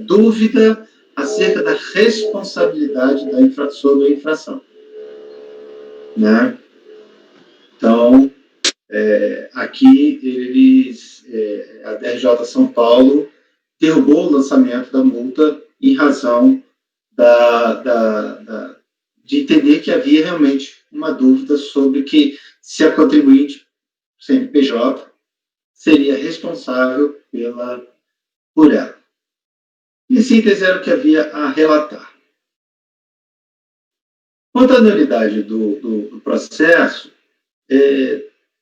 dúvida acerca da responsabilidade sobre a infração. Né? Então, aqui a DRJ São Paulo derrubou o lançamento da multa em razão de entender que havia realmente uma dúvida sobre se a contribuinte CNPJ seria responsável por ela. Em síntese, era o que havia a relatar. Quanto à nulidade do processo,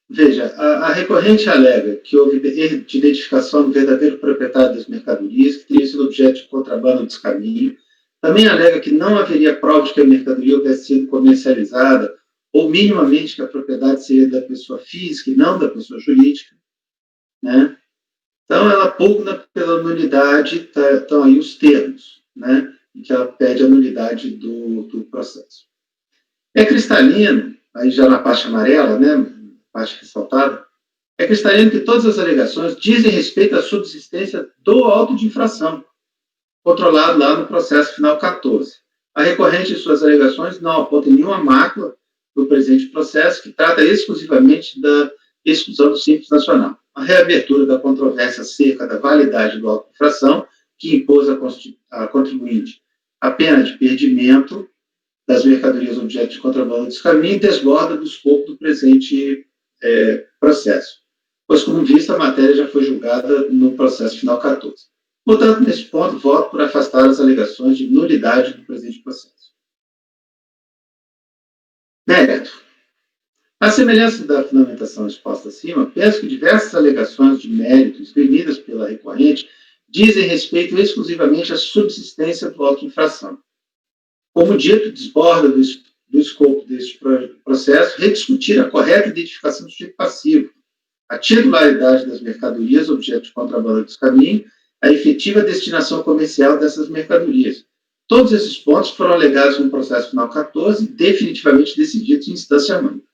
veja, a recorrente alega que houve erro de identificação do verdadeiro proprietário das mercadorias, que teria sido objeto de contrabando ou descaminho. Também alega que não haveria prova de que a mercadoria houvesse sido comercializada ou minimamente que a propriedade seria da pessoa física e não da pessoa jurídica. Né? Então, ela pugna pela nulidade, estão aí os termos, né, em que ela pede a nulidade do processo. É cristalino, aí já na parte amarela, né, parte ressaltada, é cristalino que todas as alegações dizem respeito à subsistência do auto de infração, controlado lá no processo final 14. A recorrente de suas alegações não aponta nenhuma mácula do presente processo, que trata exclusivamente da exclusão do Simples Nacional. A reabertura da controvérsia acerca da validade do auto de infração, que impôs a contribuinte a pena de perdimento das mercadorias objeto de contrabando e descaminho, desborda do escopo do presente processo, pois, como visto, a matéria já foi julgada no processo final 14. Portanto, nesse ponto, voto por afastar as alegações de nulidade do presente processo. Mérito. À semelhança da fundamentação exposta acima, penso que diversas alegações de mérito exprimidas pela recorrente dizem respeito exclusivamente à subsistência do auto de infração. Como dito, desborda do escopo deste processo rediscutir a correta identificação do sujeito passivo, a titularidade das mercadorias objeto de contrabando e descaminho, a efetiva destinação comercial dessas mercadorias. Todos esses pontos foram alegados no processo final 14 e definitivamente decididos em instância única.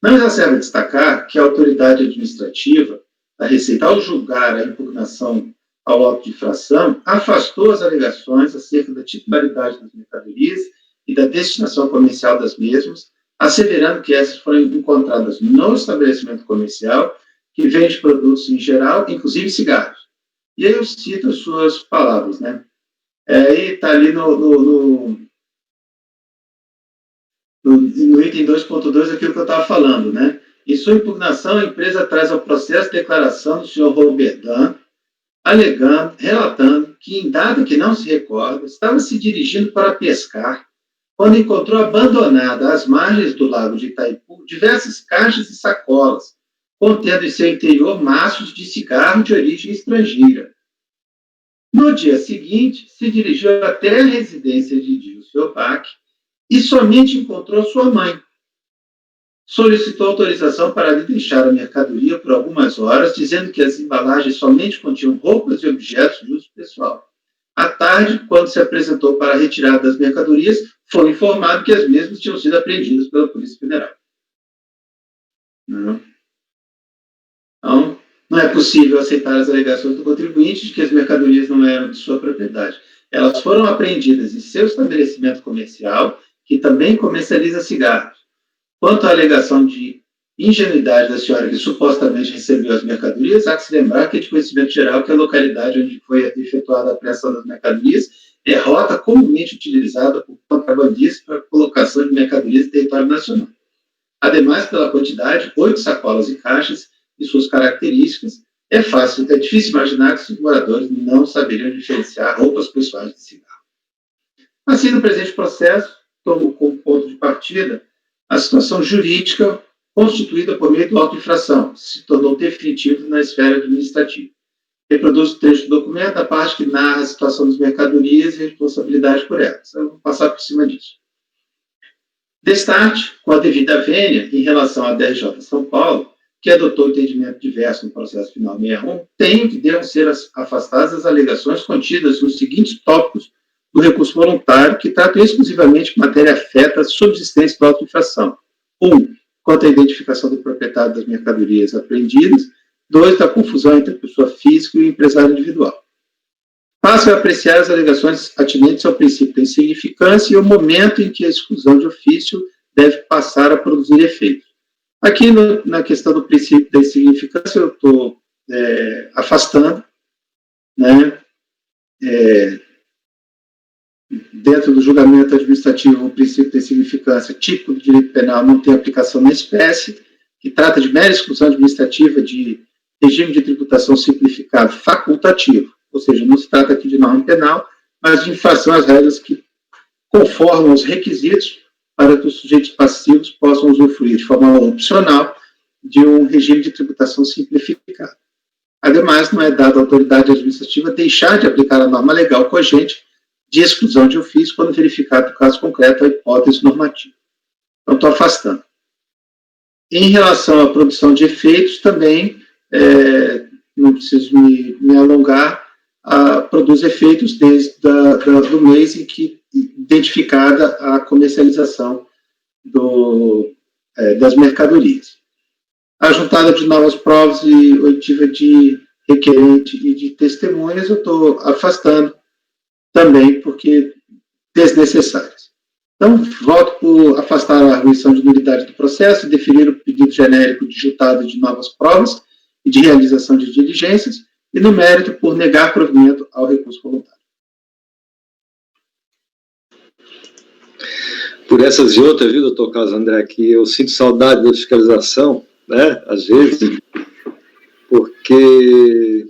Não exacerba destacar que a autoridade administrativa da Receita, ao julgar a impugnação ao auto de infração, afastou as alegações acerca da titularidade das mercadorias e da destinação comercial das mesmas, asseverando que essas foram encontradas no estabelecimento comercial, que vende produtos em geral, inclusive cigarros. E aí eu cito as suas palavras, né? Aí está ali no item 2.2 aquilo que eu estava falando, né? Em sua impugnação, a empresa traz ao processo declaração do senhor Roberdan, alegando, relatando que, em data que não se recorda, estava se dirigindo para pescar, quando encontrou abandonada às margens do lago de Itaipu diversas caixas e sacolas, contendo em seu interior maços de cigarro de origem estrangeira. No dia seguinte, se dirigiu até a residência de Dilcio Bach e somente encontrou sua mãe. Solicitou autorização para lhe deixar a mercadoria por algumas horas, dizendo que as embalagens somente continham roupas e objetos de uso pessoal. À tarde, quando se apresentou para a retirada das mercadorias, foi informado que as mesmas tinham sido apreendidas pela Polícia Federal. Então, não é possível aceitar as alegações do contribuinte de que as mercadorias não eram de sua propriedade. Elas foram apreendidas em seu estabelecimento comercial, que também comercializa cigarros. Quanto à alegação de ingenuidade da senhora que supostamente recebeu as mercadorias, há que se lembrar que é de conhecimento geral que a localidade onde foi efetuada a apreensão das mercadorias é rota comumente utilizada por contrabandistas para colocação de mercadorias em território nacional. Ademais, pela quantidade, 8 sacolas e caixas e suas características, é difícil imaginar que os moradores não saberiam diferenciar roupas pessoais de cigarro. Assim, no presente processo, tomo como ponto de partida a situação jurídica constituída por meio do auto de infração, se tornou definitivo na esfera administrativa. Reproduz o trecho do documento, a parte que narra a situação das mercadorias e a responsabilidade por elas. Eu vou passar por cima disso. Destarte, com a devida vênia, em relação à DRJ São Paulo, que adotou entendimento diverso no processo final 61, tenho que devam ser afastadas as alegações contidas nos seguintes tópicos do recurso voluntário, que tratam exclusivamente de matéria afeta a subsistência do auto de infração. 1. Quanto à identificação do proprietário das mercadorias apreendidas. 2. Da confusão entre a pessoa física e o empresário individual. Passo a apreciar as alegações atinentes ao princípio da insignificância e o momento em que a exclusão de ofício deve passar a produzir efeito. Aqui, na questão do princípio da insignificância, eu estou afastando, né, dentro do julgamento administrativo, o princípio da insignificância típico do direito penal não tem aplicação na espécie, que trata de mera exclusão administrativa de regime de tributação simplificado facultativo, ou seja, não se trata aqui de norma penal, mas de infração às regras que conformam os requisitos para que os sujeitos passivos possam usufruir de forma opcional de um regime de tributação simplificado. Ademais, não é dada à autoridade administrativa deixar de aplicar a norma legal cogente de exclusão de ofício quando verificado o caso concreto a hipótese normativa. Então, estou afastando. Em relação à produção de efeitos, também não preciso me alongar, produz efeitos desde do mês em que identificada a comercialização das mercadorias. A juntada de novas provas e oitiva de requerente e de testemunhas eu estou afastando também, porque desnecessárias. Então, voto por afastar a arguição de nulidade do processo, definir o pedido genérico de juntada de novas provas e de realização de diligências, e no mérito por negar provimento ao recurso voluntário. Por essas e outras, viu, doutor Carlos André, que eu sinto saudade da fiscalização, né, às vezes, porque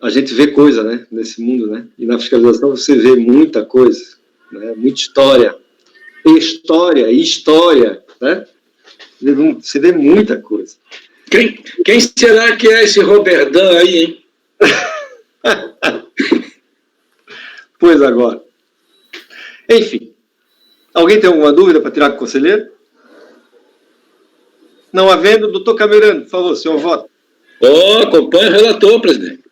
a gente vê coisa, né, nesse mundo, né, e na fiscalização você vê muita coisa, né, muita história, né, você vê muita coisa. Quem será que é esse Roberdan aí, hein? Pois agora. Enfim. Alguém tem alguma dúvida para tirar com o conselheiro? Não havendo, doutor Camerano, por favor, senhor voto. Acompanha o relator, presidente.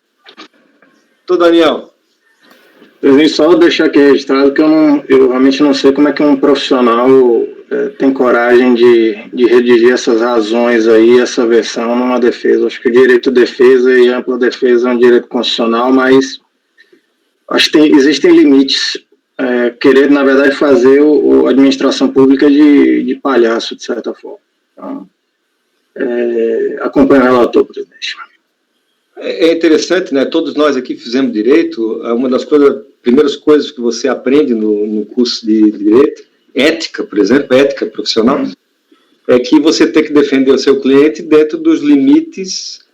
Doutor Daniel. Presidente, só deixar aqui registrado que eu realmente não sei como é que um profissional tem coragem de redigir essas razões aí, essa versão numa defesa. Acho que o direito de defesa e ampla defesa é um direito constitucional, mas acho que existem limites. Querer, na verdade, fazer a administração pública de palhaço, de certa forma. Então, acompanho o relator, presidente. É interessante, né? Todos nós aqui fizemos direito. Uma das primeiras coisas que você aprende no curso de direito, ética, por exemplo, ética profissional, é que você tem que defender o seu cliente dentro dos limites,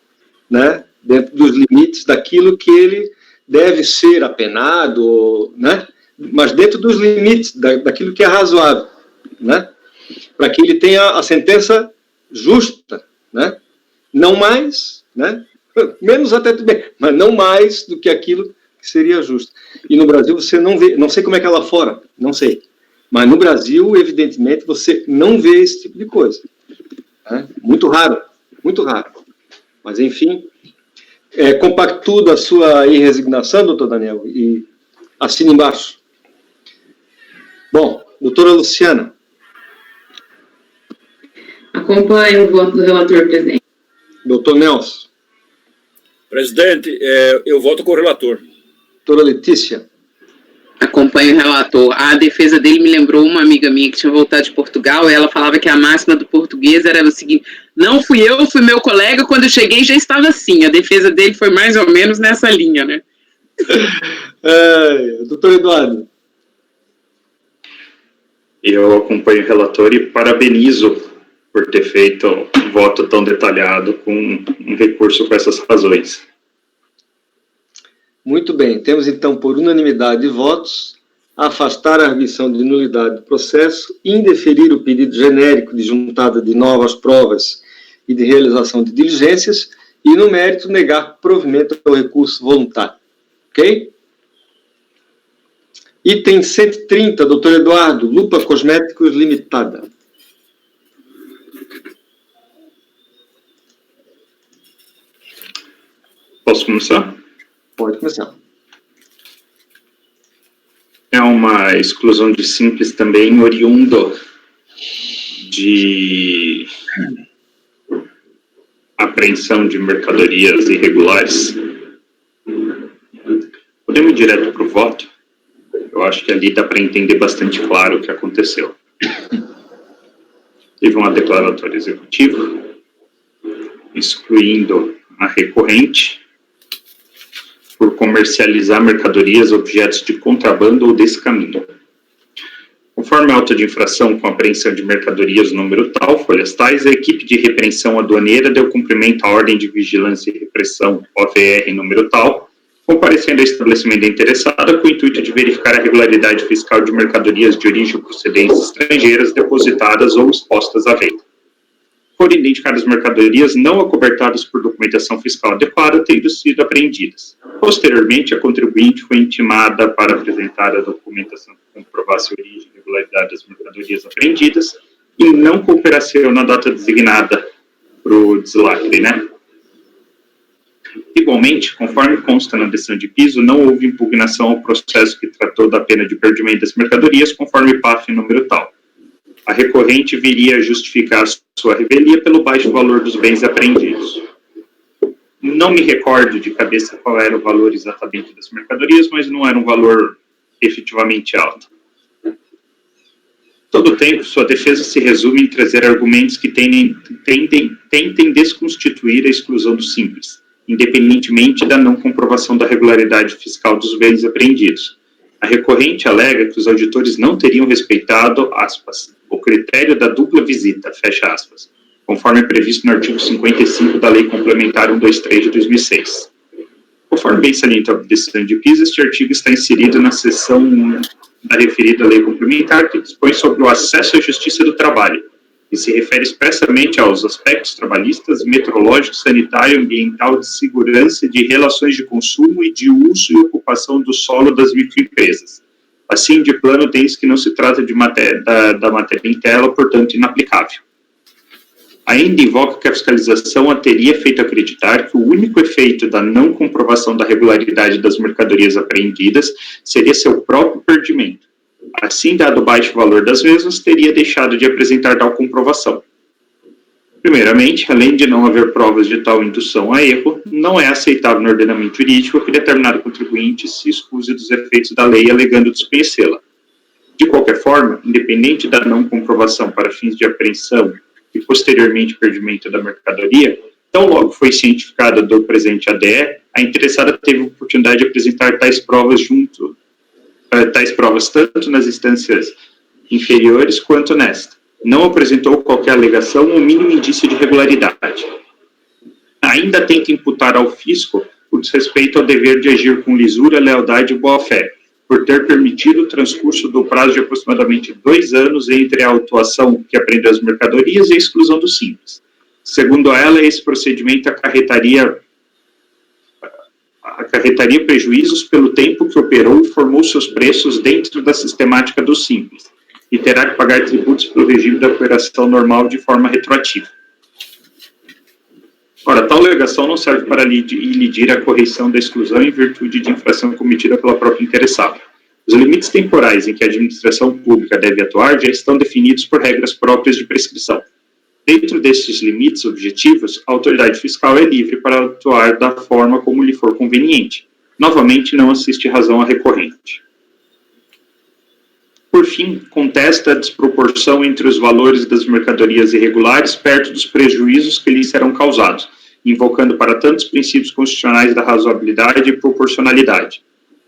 né? Dentro dos limites daquilo que ele deve ser apenado, né? Mas dentro dos limites daquilo que é razoável, né? Para que ele tenha a sentença justa, né? Não mais, né? Menos até tudo bem, mas não mais do que aquilo que seria justo. E no Brasil você não vê, não sei como é que é lá fora, não sei, mas no Brasil, evidentemente, você não vê esse tipo de coisa. Né? Muito raro, muito raro. Mas, enfim, compactuo da sua resignação, doutor Daniel, e assina embaixo. Bom, doutora Luciana. Acompanho o voto do relator, presidente. Doutor Nelson. Presidente, eu voto com o relator. Doutora Letícia. Acompanho o relator. A defesa dele me lembrou uma amiga minha que tinha voltado de Portugal, e ela falava que a máxima do português era o seguinte: não fui eu, fui meu colega, quando eu cheguei já estava assim. A defesa dele foi mais ou menos nessa linha, né? Doutor Eduardo. Eu acompanho o relator e parabenizo por ter feito um voto tão detalhado com um recurso com essas razões. Muito bem. Temos, então, por unanimidade de votos, afastar a arguição de nulidade do processo, indeferir o pedido genérico de juntada de novas provas e de realização de diligências e, no mérito, negar provimento ao recurso voluntário. Ok? Item 130, doutor Eduardo, Lupa Cosméticos Limitada. Posso começar? Pode começar. É uma exclusão de simples também oriundo de apreensão de mercadorias irregulares. Podemos ir direto para o voto? Eu acho que ali dá para entender bastante claro o que aconteceu. Teve uma declaratória executiva, excluindo a recorrente por comercializar mercadorias, objetos de contrabando ou descaminho. Conforme a auto de infração com apreensão de mercadorias número tal, folhas tais, a equipe de repreensão aduaneira deu cumprimento à ordem de vigilância e repressão OVR número tal, comparecendo ao estabelecimento interessado com o intuito de verificar a regularidade fiscal de mercadorias de origem ou procedência estrangeiras depositadas ou expostas à venda. Foram identificadas mercadorias não acobertadas por documentação fiscal adequada, tendo sido apreendidas. Posteriormente, a contribuinte foi intimada para apresentar a documentação que comprovasse a origem e regularidade das mercadorias apreendidas e não compareceu na data designada para o deslacre, né? Igualmente, conforme consta na decisão de piso, não houve impugnação ao processo que tratou da pena de perdimento das mercadorias, conforme PAF número tal. A recorrente viria a justificar sua revelia pelo baixo valor dos bens apreendidos. Não me recordo de cabeça qual era o valor exatamente das mercadorias, mas não era um valor efetivamente alto. Todo o tempo, sua defesa se resume em trazer argumentos que tentem desconstituir a exclusão do simples, independentemente da não comprovação da regularidade fiscal dos bens apreendidos. A recorrente alega que os auditores não teriam respeitado, aspas, o critério da dupla visita, fecha aspas, conforme previsto no artigo 55 da Lei Complementar 123 de 2006. Conforme bem salienta a decisão de piso, este artigo está inserido na seção da referida Lei Complementar que dispõe sobre o acesso à justiça do trabalho, e se refere expressamente aos aspectos trabalhistas, metrológico, sanitário, ambiental, de segurança, de relações de consumo e de uso e ocupação do solo das microempresas. Assim, de plano, desde que não se trata de da matéria em tela, portanto, inaplicável. Ainda invoca que a fiscalização a teria feito acreditar que o único efeito da não comprovação da regularidade das mercadorias apreendidas seria seu próprio perdimento. Assim, dado o baixo valor das mesmas, teria deixado de apresentar tal comprovação. Primeiramente, além de não haver provas de tal indução a erro, não é aceitável no ordenamento jurídico que determinado contribuinte se excuse dos efeitos da lei alegando desconhecê-la. De qualquer forma, independente da não comprovação para fins de apreensão e posteriormente perdimento da mercadoria, tão logo foi cientificada do presente ADE, a interessada teve a oportunidade de apresentar tais provas tanto nas instâncias inferiores quanto nesta. Não apresentou qualquer alegação ou mínimo indício de regularidade. Ainda tenta imputar ao fisco o desrespeito ao dever de agir com lisura, lealdade e boa-fé, por ter permitido o transcurso do prazo de aproximadamente 2 anos entre a autuação que apreendeu as mercadorias e a exclusão do simples. Segundo ela, esse procedimento acarretaria prejuízos pelo tempo que operou e formou seus preços dentro da sistemática do simples, e terá que pagar tributos pelo regime da operação normal de forma retroativa. Ora, tal alegação não serve para ilidir a correção da exclusão em virtude de infração cometida pela própria interessada. Os limites temporais em que a administração pública deve atuar já estão definidos por regras próprias de prescrição. Dentro desses limites objetivos, a autoridade fiscal é livre para atuar da forma como lhe for conveniente. Novamente, não assiste razão à recorrente. Por fim, contesta a desproporção entre os valores das mercadorias irregulares perto dos prejuízos que lhes serão causados, invocando para tantos princípios constitucionais da razoabilidade e proporcionalidade.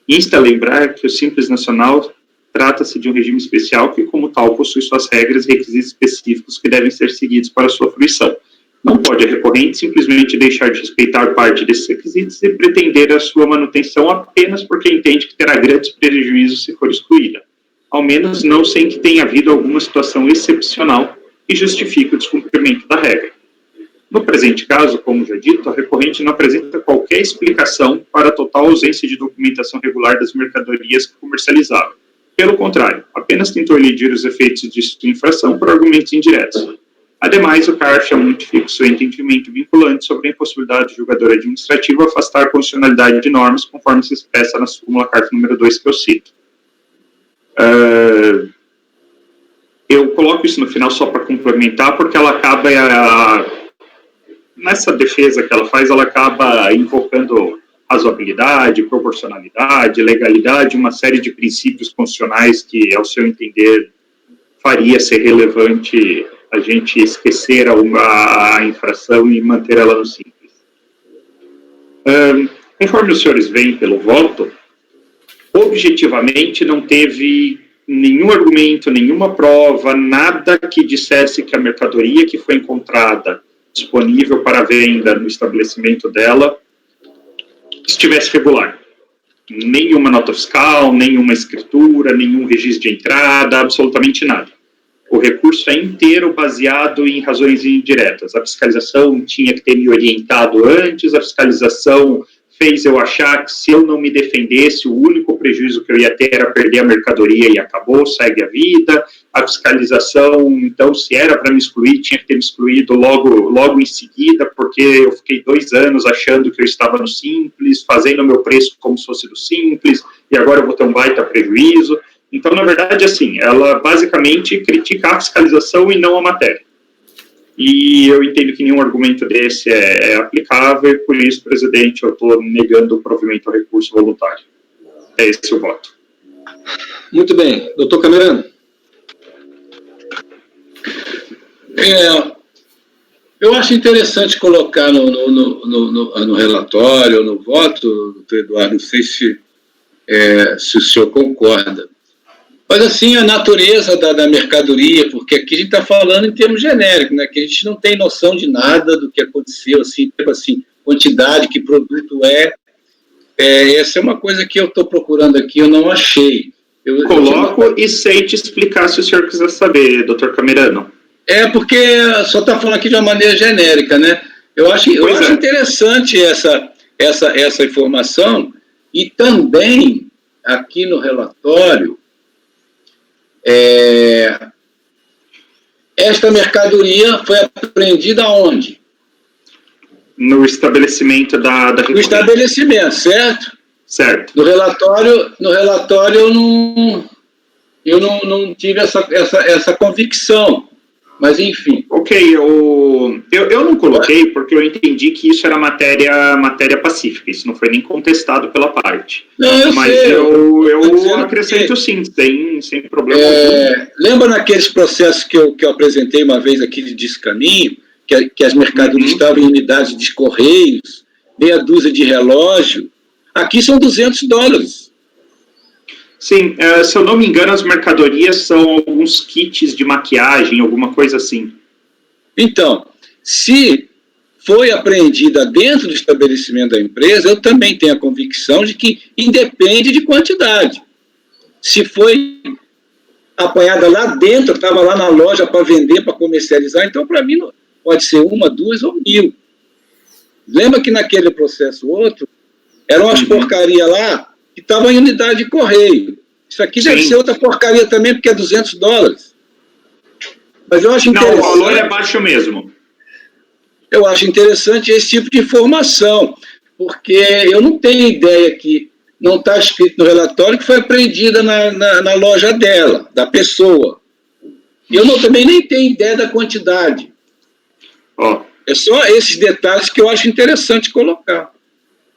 Insta a lembrar que o Simples Nacional trata-se de um regime especial que, como tal, possui suas regras e requisitos específicos que devem ser seguidos para sua fruição. Não pode a recorrente simplesmente deixar de respeitar parte desses requisitos e pretender a sua manutenção apenas porque entende que terá grandes prejuízos se for excluída, ao menos não sem que tenha havido alguma situação excepcional que justifique o descumprimento da regra. No presente caso, como já dito, a recorrente não apresenta qualquer explicação para a total ausência de documentação regular das mercadorias que comercializava. Pelo contrário, apenas tentou elidir os efeitos de sua infração por argumentos indiretos. Ademais, o CARF é muito fixo em entendimento vinculante sobre a impossibilidade do julgador administrativo afastar a constitucionalidade de normas, conforme se expressa na súmula CARF número 2 que eu cito. Eu coloco isso no final só para complementar, porque ela acaba, nessa defesa que ela faz, ela acaba invocando razoabilidade, proporcionalidade, legalidade, uma série de princípios constitucionais que, ao seu entender, faria ser relevante a gente esquecer a infração e manter ela no simples. Conforme os senhores veem pelo voto, objetivamente não teve nenhum argumento, nenhuma prova, nada que dissesse que a mercadoria que foi encontrada disponível para venda no estabelecimento dela estivesse regular. Nenhuma nota fiscal, nenhuma escritura, nenhum registro de entrada, absolutamente nada. O recurso é inteiro baseado em razões indiretas. A fiscalização tinha que ter me orientado antes, a fiscalização fez eu achar que se eu não me defendesse, o único prejuízo que eu ia ter era perder a mercadoria e acabou, segue a vida. A fiscalização, então, se era para me excluir, tinha que ter me excluído logo em seguida, porque eu fiquei 2 anos achando que eu estava no Simples, fazendo o meu preço como se fosse do Simples, e agora eu vou ter um baita prejuízo. Então, na verdade, assim, ela basicamente critica a fiscalização e não a matéria. E eu entendo que nenhum argumento desse é aplicável, e por isso, presidente, eu estou negando o provimento ao recurso voluntário. É esse o voto. Muito bem. Doutor Camerano. Eu acho interessante colocar no relatório, no voto, doutor Eduardo, não sei se o senhor concorda. Mas, assim, a natureza da mercadoria, porque aqui a gente está falando em termos genéricos, né, que a gente não tem noção de nada do que aconteceu, assim, quantidade, que produto essa é uma coisa que eu estou procurando aqui, eu não achei. Coloco e sei te explicar se o senhor quiser saber, doutor Camerano. Porque só está falando aqui de uma maneira genérica, né? Eu acho interessante essa informação, e também, aqui no relatório, esta mercadoria foi apreendida onde? No estabelecimento da No estabelecimento, certo? Certo. No relatório eu não tive essa convicção, mas enfim. Ok, eu não coloquei porque eu entendi que isso era matéria pacífica, isso não foi nem contestado pela parte. Não, mas sei, eu acrescento sim, sem problema algum. Lembra naqueles processos que eu apresentei uma vez aqui de Descaminho, que as mercadorias estavam em unidades de correios, meia dúzia de relógio, aqui são $200. Sim, se eu não me engano, as mercadorias são alguns kits de maquiagem, alguma coisa assim. Então, se foi apreendida dentro do estabelecimento da empresa, eu também tenho a convicção de que independe de quantidade. Se foi apanhada lá dentro, estava lá na loja para vender, para comercializar, então, para mim, pode ser 1, 2 ou 1.000. Lembra que naquele processo outro, eram umas porcarias lá, que estava em unidade de correio. Isso aqui deve ser outra porcaria também, porque é $200. Mas eu acho interessante... Não, o valor é baixo mesmo. Eu acho interessante esse tipo de informação, porque eu não tenho ideia que não está escrito no relatório que foi apreendida na loja dela, da pessoa. E eu também nem tenho ideia da quantidade. É só esses detalhes que eu acho interessante colocar.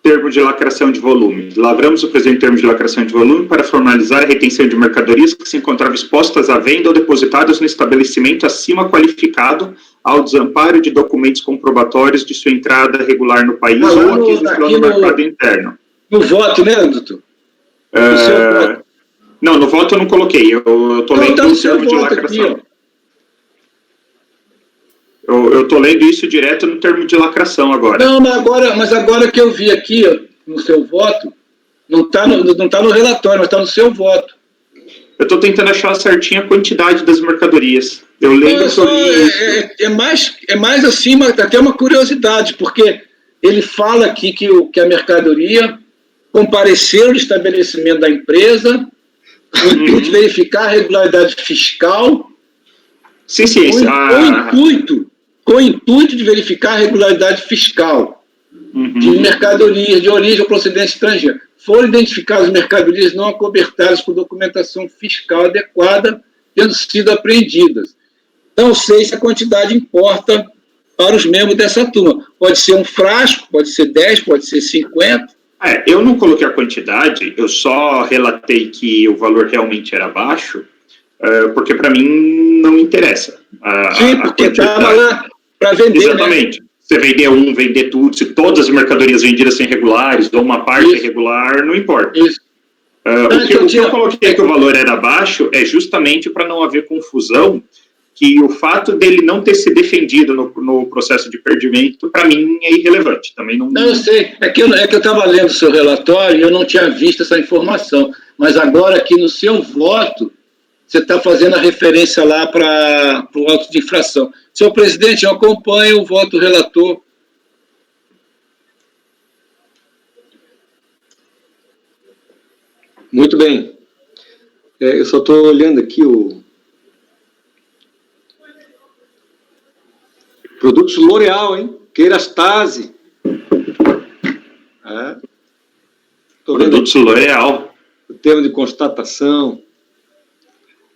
Termo de lacração de volume. Lavramos o presente termo de lacração de volume para formalizar a retenção de mercadorias que se encontravam expostas à venda ou depositadas no estabelecimento acima qualificado ao desamparo de documentos comprobatórios de sua entrada regular no país ou aquisição no mercado interno. No voto, né, doutor? Não, no voto eu não coloquei. Eu estou lendo o termo de lacração. Aqui, eu estou lendo isso direto no termo de lacração agora. Não, mas agora que eu vi aqui, no seu voto, não está no relatório, mas está no seu voto. Eu estou tentando achar certinha a quantidade das mercadorias. Eu lembro que eu li isso. É mais assim, até uma curiosidade, porque ele fala aqui que a mercadoria compareceu no estabelecimento da empresa, com o intuito de verificar a regularidade fiscal, sim, com o intuito de verificar a regularidade fiscal de mercadorias de origem ou procedência estrangeira. Foram identificadas mercadorias não acobertadas por documentação fiscal adequada, tendo sido apreendidas. Não sei se a quantidade importa para os membros dessa turma. Pode ser um frasco, pode ser 10, pode ser 50. Eu não coloquei a quantidade, eu só relatei que o valor realmente era baixo, porque para mim não interessa. Sim, porque estava lá para vender. Exatamente. Né? Você vender vender tudo, se todas as mercadorias vendidas são irregulares ou uma parte irregular, não importa. Isso. O que eu coloquei que o valor era baixo é justamente para não haver confusão, que o fato dele não ter se defendido no processo de perdimento, para mim, é irrelevante. Também não... eu sei. É que eu estava lendo o seu relatório e eu não tinha visto essa informação. Mas agora aqui no seu voto, você está fazendo a referência lá para o auto de infração. Senhor presidente, eu acompanho o voto do relator. Muito bem. Eu só estou olhando aqui o... Produtos L'Oréal, hein? Kerastase. Produtos L'Oréal. O termo de constatação.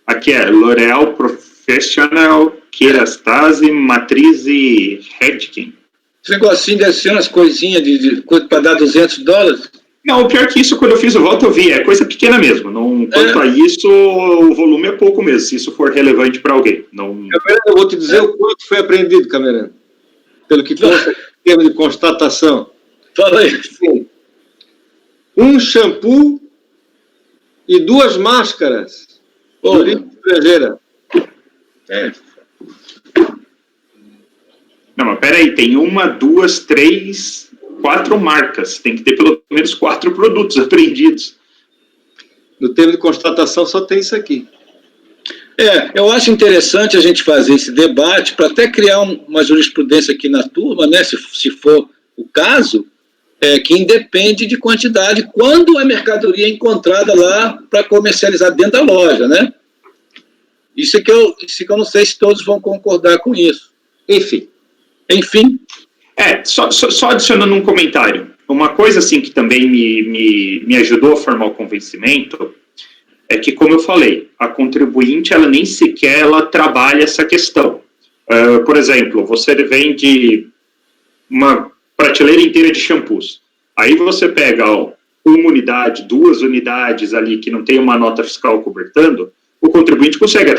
Aqui é L'Oréal Professional, Kerastase, Matriz e Redken. Esse negocinho deve ser umas coisinhas para dar $200? Não, o pior que isso, quando eu fiz o voto, eu vi, é coisa pequena mesmo. Não, quanto a isso, o volume é pouco mesmo, se isso for relevante para alguém. Não... Camerano, eu vou te dizer o quanto foi apreendido, Camerano. Pelo que consta em termos de constatação. Fala aí. Sim. Um shampoo e 2 máscaras de origem estrangeira. Não, mas peraí, tem 1, 2, 3, 4 marcas. Tem que ter pelo menos 4 produtos apreendidos. No termo de constatação só tem isso aqui. Eu acho interessante a gente fazer esse debate para até criar uma jurisprudência aqui na turma, né, se for o caso, que independe de quantidade, quando a mercadoria é encontrada lá para comercializar dentro da loja, né? Isso é que eu não sei se todos vão concordar com isso. Enfim. Só adicionando um comentário. Uma coisa assim que também me ajudou a formar o convencimento é que, como eu falei, a contribuinte, ela nem sequer ela trabalha essa questão. Por exemplo, você vende uma prateleira inteira de shampoos. Aí você pega 1 unidade, 2 unidades ali que não tem uma nota fiscal cobertando, o contribuinte consegue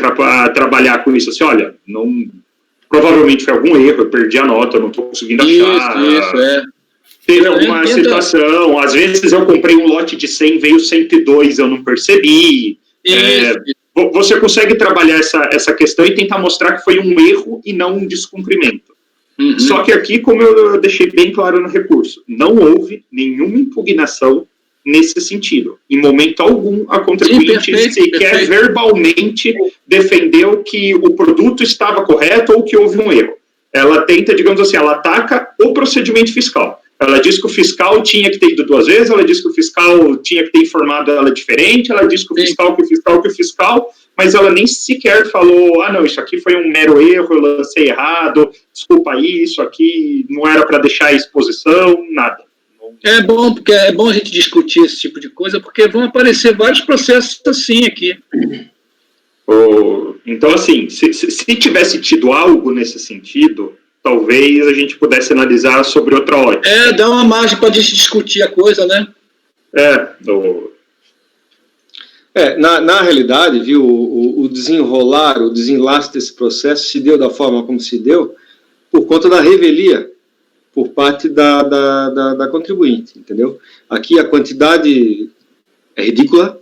trabalhar com isso. Assim, olha, provavelmente foi algum erro, eu perdi a nota, eu não estou conseguindo achar. Teve alguma situação, às vezes eu comprei um lote de 100, veio 102, eu não percebi. Você consegue trabalhar essa questão e tentar mostrar que foi um erro e não um descumprimento. Uhum. Só que aqui, como eu deixei bem claro no recurso, não houve nenhuma impugnação nesse sentido. Em momento algum, a contribuinte sequer verbalmente defendeu que o produto estava correto ou que houve um erro. Ela tenta, digamos assim, ela ataca o procedimento fiscal. Ela diz que o fiscal tinha que ter ido 2 vezes, ela diz que o fiscal tinha que ter informado ela diferente, ela diz que o fiscal, mas ela nem sequer falou, não, isso aqui foi um mero erro, eu lancei errado, desculpa aí, isso aqui não era para deixar a exposição, nada. Porque é bom a gente discutir esse tipo de coisa, porque vão aparecer vários processos assim aqui. Então, assim, se tivesse tido algo nesse sentido, talvez a gente pudesse analisar sobre outra ótica. Dá uma margem para a gente discutir a coisa, né? Na realidade, viu, o desenrolar, o desenlace desse processo se deu da forma como se deu por conta da revelia por parte da contribuinte, entendeu? Aqui a quantidade é ridícula,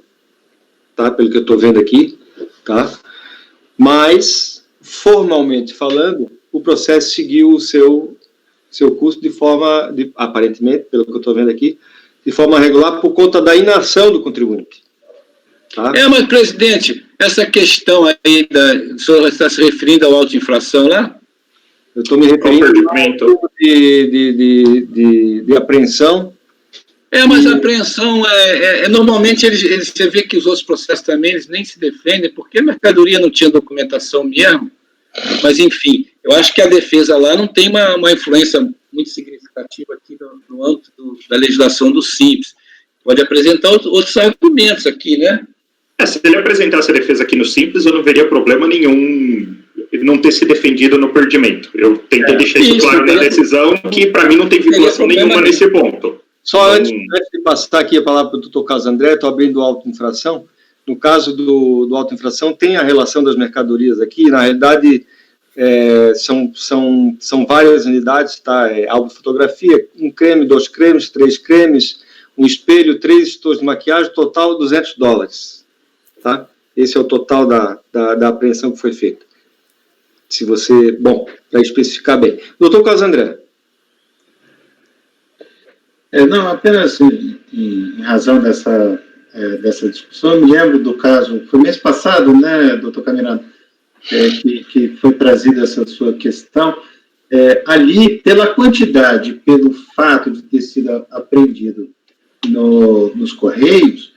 tá? Pelo que eu estou vendo aqui, tá? Mas, formalmente falando, o processo seguiu o seu curso de forma, aparentemente, pelo que eu estou vendo aqui, de forma regular por conta da inação do contribuinte. Tá? Mas, presidente, essa questão aí, o senhor está se referindo à autoinfração lá? Eu estou me referindo ao de apreensão. Mas a apreensão, normalmente, você vê que os outros processos também, eles nem se defendem, porque a mercadoria não tinha documentação mesmo. Mas, enfim, eu acho que a defesa lá não tem uma influência muito significativa aqui no âmbito da legislação do Simples. Pode apresentar outros argumentos aqui, né? Se ele apresentasse a defesa aqui no Simples, eu não veria problema nenhum ele não ter se defendido no perdimento. Eu tentei deixar isso claro na decisão, que para mim não tem vinculação nenhuma nesse ponto. Só antes de passar aqui a palavra para o doutor Carlos André, estou abrindo auto-infração. No caso do auto-infração, tem a relação das mercadorias aqui. Na realidade, são várias unidades, tá? Álbum de fotografia, 1 creme, 2 cremes, 3 cremes, um espelho, 3 estojos de maquiagem, total $200. Tá? Esse é o total da apreensão que foi feita. Se você... Bom, para especificar bem. Doutor Carlos André. Não, apenas em razão dessa discussão, eu me lembro do caso, foi mês passado, né, doutor Camirano, que foi trazida essa sua questão, ali, pela quantidade, pelo fato de ter sido apreendido nos Correios,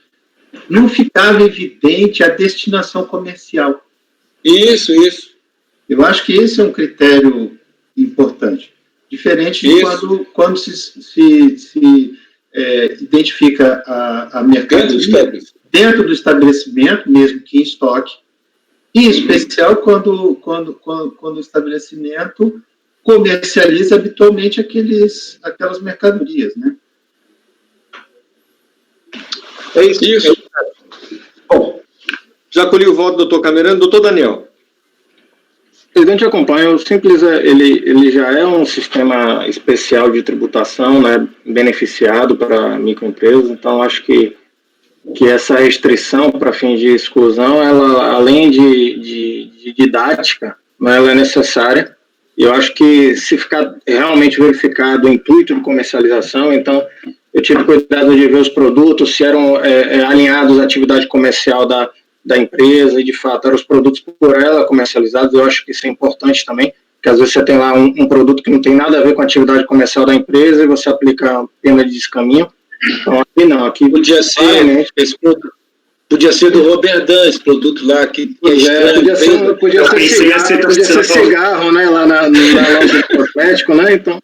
não ficava evidente a destinação comercial. Isso. Eu acho que esse é um critério importante. Diferente de quando se identifica a mercadoria dentro do estabelecimento, mesmo que em estoque, e em especial quando o estabelecimento comercializa habitualmente aquelas mercadorias, né? É isso. Bom, já colhi o voto do doutor Camerano. Doutor Daniel. Presidente, acompanha. O Simples, ele já é um sistema especial de tributação, né, beneficiado para microempresas, então acho que essa restrição para fins de exclusão, ela, além de didática, né, ela é necessária. Eu acho que se ficar realmente verificado o intuito de comercialização, então eu tive cuidado de ver os produtos, se eram alinhados à atividade comercial da empresa, e de fato eram os produtos por ela comercializados. Eu acho que isso é importante também, porque às vezes você tem lá um produto que não tem nada a ver com a atividade comercial da empresa e você aplica a pena de descaminho. Então aqui não, aqui podia ser do Roberdan, esse produto lá que podia ser cigarro, né, lá na loja do cosmético, né, então,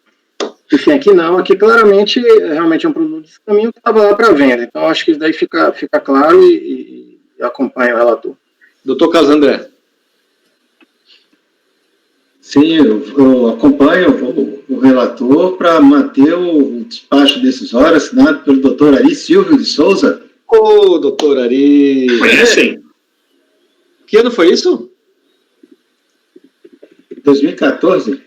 enfim, aqui não, aqui claramente realmente é um produto de descaminho que estava lá para venda, então acho que isso daí fica claro e acompanha o relator. Doutor Carlos André. Sim, eu acompanho o relator para manter o despacho decisório assinado pelo doutor Ari Silvio de Souza. Ô, doutor Ari! Sim. Que ano foi isso? 2014.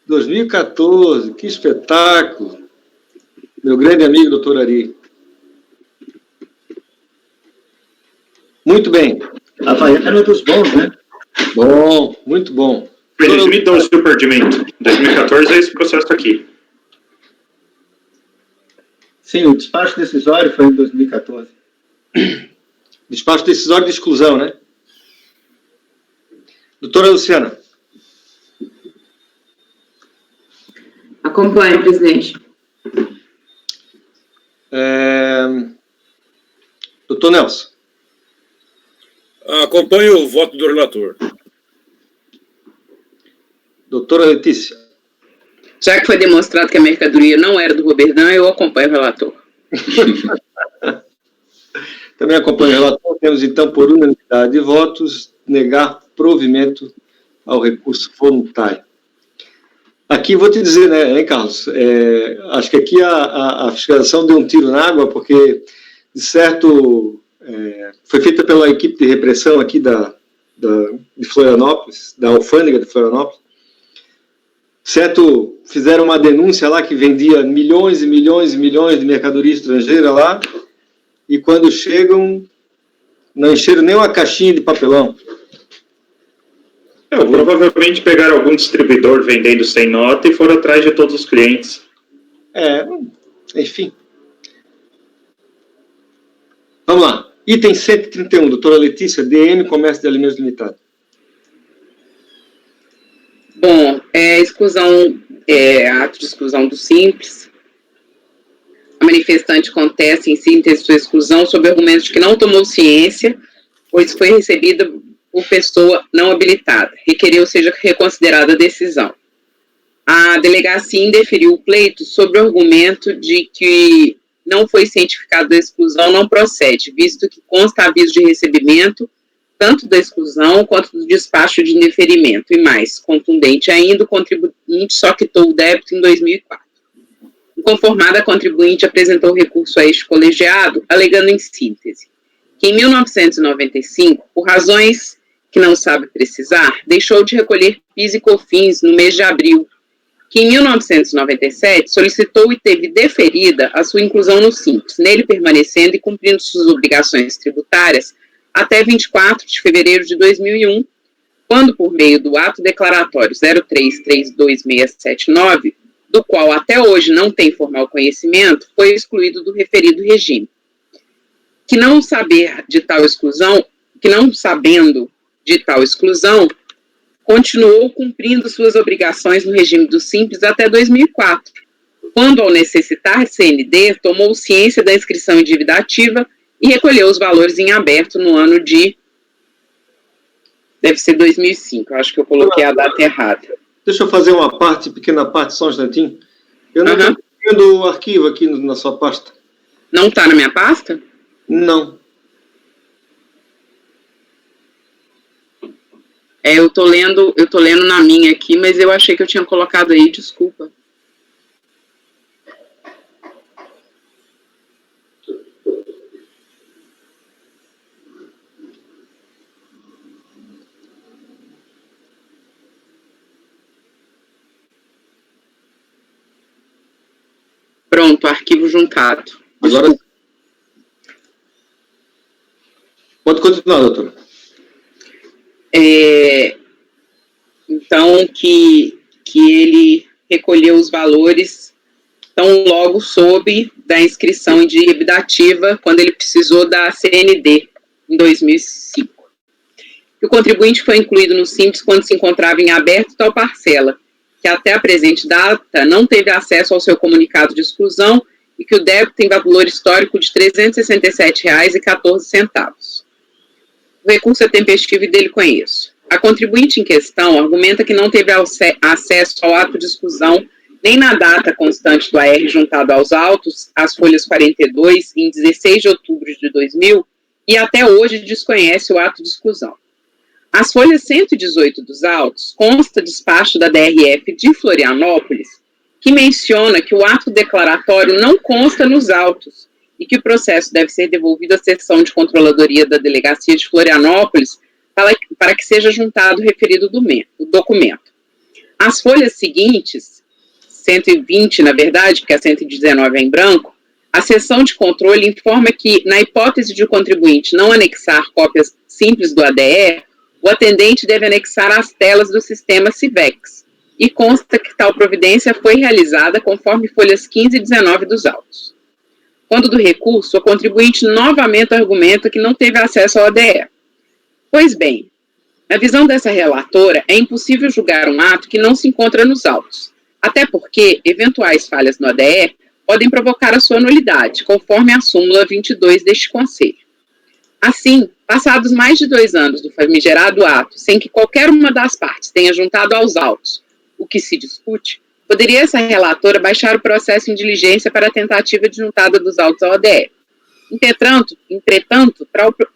2014, que espetáculo! Meu grande amigo, doutor Ari. Muito bem. Havaiana dos bons, né? Bom, muito bom. Foi 2012 o perdimento. 2014 é esse processo aqui. Sim, o despacho decisório foi em 2014. Despacho decisório de exclusão, né? Doutora Luciana. Acompanhe, presidente. Doutor Nelson. Acompanho o voto do relator. Doutora Letícia. Já que foi demonstrado que a mercadoria não era do Roberdan, eu acompanho o relator. Também acompanho o relator. Temos, então, por unanimidade de votos, negar provimento ao recurso voluntário. Aqui vou te dizer, né, hein, Carlos? Acho que aqui a fiscalização deu um tiro na água, porque, de certo, foi feita pela equipe de repressão aqui de Florianópolis, da alfândega de Florianópolis. Certo, fizeram uma denúncia lá que vendia milhões e milhões e milhões de mercadoria estrangeira lá, e quando chegam, não encheram nem uma caixinha de papelão. Provavelmente pegaram algum distribuidor vendendo sem nota e foram atrás de todos os clientes. Enfim. Vamos lá. Item 131, doutora Letícia, DM, Comércio de Alimentos Limitado. Bom, ato de exclusão do Simples. A manifestante contesta em síntese sua exclusão sob argumento de que não tomou ciência, pois foi recebida por pessoa não habilitada. Requereu seja reconsiderada a decisão. A delegacia indeferiu o pleito sob o argumento de que não foi cientificado a exclusão não procede, visto que consta aviso de recebimento tanto da exclusão quanto do despacho de indeferimento, e mais contundente ainda, o contribuinte só quitou o débito em 2004. Inconformada, a contribuinte apresentou recurso a este colegiado, alegando em síntese que em 1995, por razões que não sabe precisar, deixou de recolher PIS e COFINS no mês de abril, que em 1997 solicitou e teve deferida a sua inclusão no Simples, nele permanecendo e cumprindo suas obrigações tributárias até 24 de fevereiro de 2001, quando, por meio do ato declaratório 0332679, do qual até hoje não tem formal conhecimento, foi excluído do referido regime. Que não sabendo de tal exclusão, continuou cumprindo suas obrigações no regime do Simples até 2004, Quando, ao necessitar CND, tomou ciência da inscrição em dívida ativa e recolheu os valores em aberto no ano de... Deve ser 2005, eu acho que eu coloquei a data errada. Deixa eu fazer uma pequena parte, só um instantinho. Eu não estou vendo o arquivo aqui na sua pasta. Não está na minha pasta? Não. Eu tô lendo na minha aqui, mas eu achei que eu tinha colocado aí, desculpa. Pronto, arquivo juntado. Agora, pode continuar, doutora. Então, que ele recolheu os valores tão logo soube da inscrição em dívida ativa, quando ele precisou da CND, em 2005. Que o contribuinte foi incluído no Simples quando se encontrava em aberto tal parcela, que até a presente data não teve acesso ao seu comunicado de exclusão e que o débito tem valor histórico de R$ 367,14. O recurso é tempestivo e dele conheço. A contribuinte em questão argumenta que não teve acesso ao ato de exclusão nem na data constante do AR juntado aos autos, as folhas 42, em 16 de outubro de 2000, e até hoje desconhece o ato de exclusão. As folhas 118 dos autos consta despacho da DRF de Florianópolis, que menciona que o ato declaratório não consta nos autos e que o processo deve ser devolvido à seção de controladoria da Delegacia de Florianópolis para que seja juntado o referido documento. As folhas seguintes, 120 na verdade, porque a 119 é em branco, a seção de controle informa que, na hipótese de o contribuinte não anexar cópias simples do ADE, o atendente deve anexar as telas do sistema CIVEX, e consta que tal providência foi realizada conforme folhas 15 e 19 dos autos. Quando do recurso, o contribuinte novamente argumenta que não teve acesso ao ADE. Pois bem, na visão dessa relatora, é impossível julgar um ato que não se encontra nos autos, até porque eventuais falhas no ADE podem provocar a sua nulidade, conforme a súmula 22 deste Conselho. Assim, passados mais de 2 anos do famigerado ato, sem que qualquer uma das partes tenha juntado aos autos o que se discute, poderia essa relatora baixar o processo em diligência para a tentativa de juntada dos autos ao ADE. Entretanto,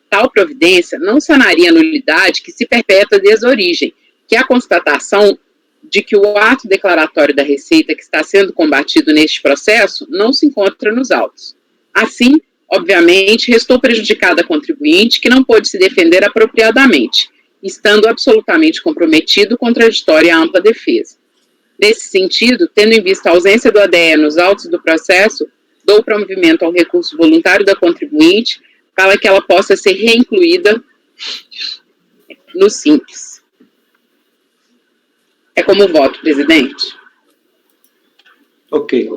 tal providência não sanaria a nulidade que se perpetua desde a origem, que é a constatação de que o ato declaratório da Receita que está sendo combatido neste processo não se encontra nos autos. Assim, obviamente, restou prejudicada a contribuinte que não pôde se defender apropriadamente, estando absolutamente comprometido, contraditório à ampla defesa. Nesse sentido, tendo em vista a ausência do ADE nos autos do processo, dou provimento ao recurso voluntário da contribuinte para que ela possa ser reincluída no Simples. É como voto, presidente. Ok.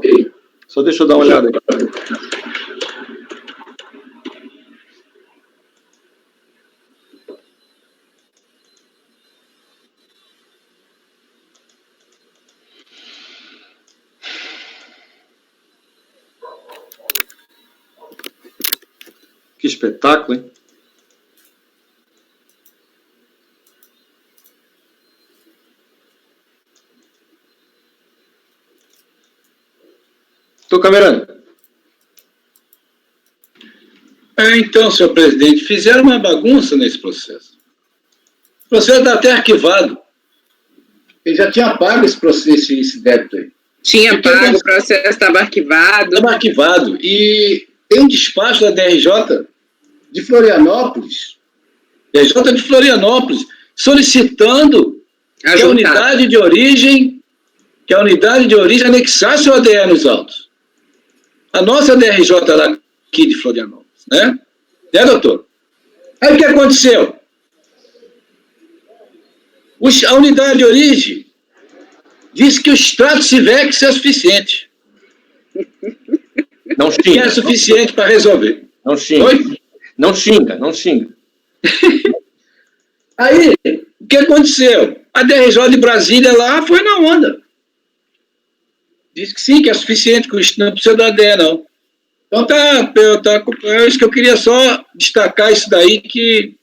Só deixa eu dar uma olhada aqui. Que espetáculo, hein? Estou camerando. Então, senhor presidente, fizeram uma bagunça nesse processo. O processo está até arquivado. Ele já tinha pago esse débito aí. Tinha pago, o processo estava arquivado. Estava arquivado. E tem um despacho da DRJ de Florianópolis, solicitando que a unidade de origem anexasse o ADE nos autos. A nossa DRJ lá aqui de Florianópolis, né? Né, doutor? Aí o que aconteceu? A unidade de origem disse que o extrato CIVEX é suficiente. Não xinga. Que é suficiente para resolver. Não xinga. Oi? Não xinga. Aí, o que aconteceu? A DRJ de Brasília lá foi na onda. Diz que sim, que é suficiente, que o Instituto não precisa da ADE, não. Então eu acho que eu queria só destacar isso daí, que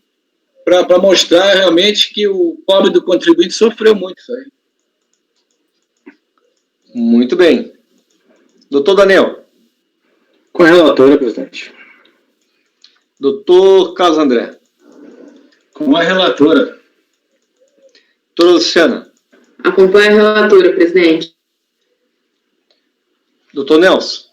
para mostrar realmente que o pobre do contribuinte sofreu muito isso aí. Muito bem. Doutor Daniel. Com a relatora, presidente. Doutor Carlos André. Com a relatora. Doutora Luciana. Acompanha a relatora, presidente. Doutor Nelson.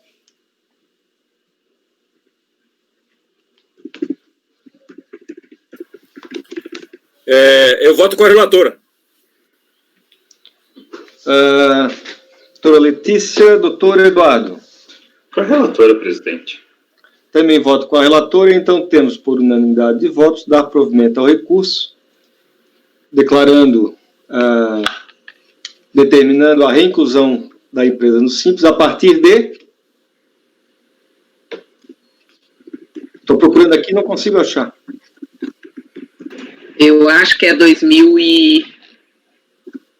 Eu voto com a relatora. Doutora Letícia, doutor Eduardo. Com a relatora, presidente. Também voto com a relatora, então temos, por unanimidade de votos, dar provimento ao recurso, declarando, determinando a reinclusão da empresa no Simples a partir de... Estou procurando aqui, não consigo achar. Eu acho que é 2000 e...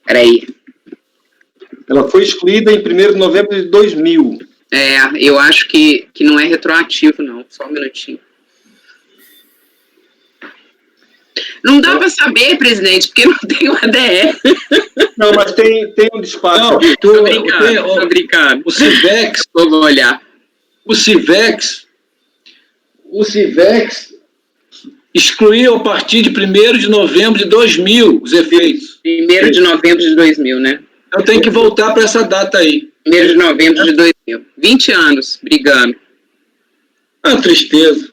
Peraí. Ela foi excluída em 1º de novembro de 2000. Eu acho que não é retroativo, não. Só um minutinho. Não dá para saber, presidente, porque não tem o ADE. Não, mas tem um despacho. Não, Tô brincando. O CIVEX, vamos olhar. O CIVEX excluiu a partir de 1º de novembro de 2000 os efeitos. 1º de novembro de 2000, né? Então tem que voltar para essa data aí. 1º de novembro de 2000. 20 anos brigando. Ah, tristeza.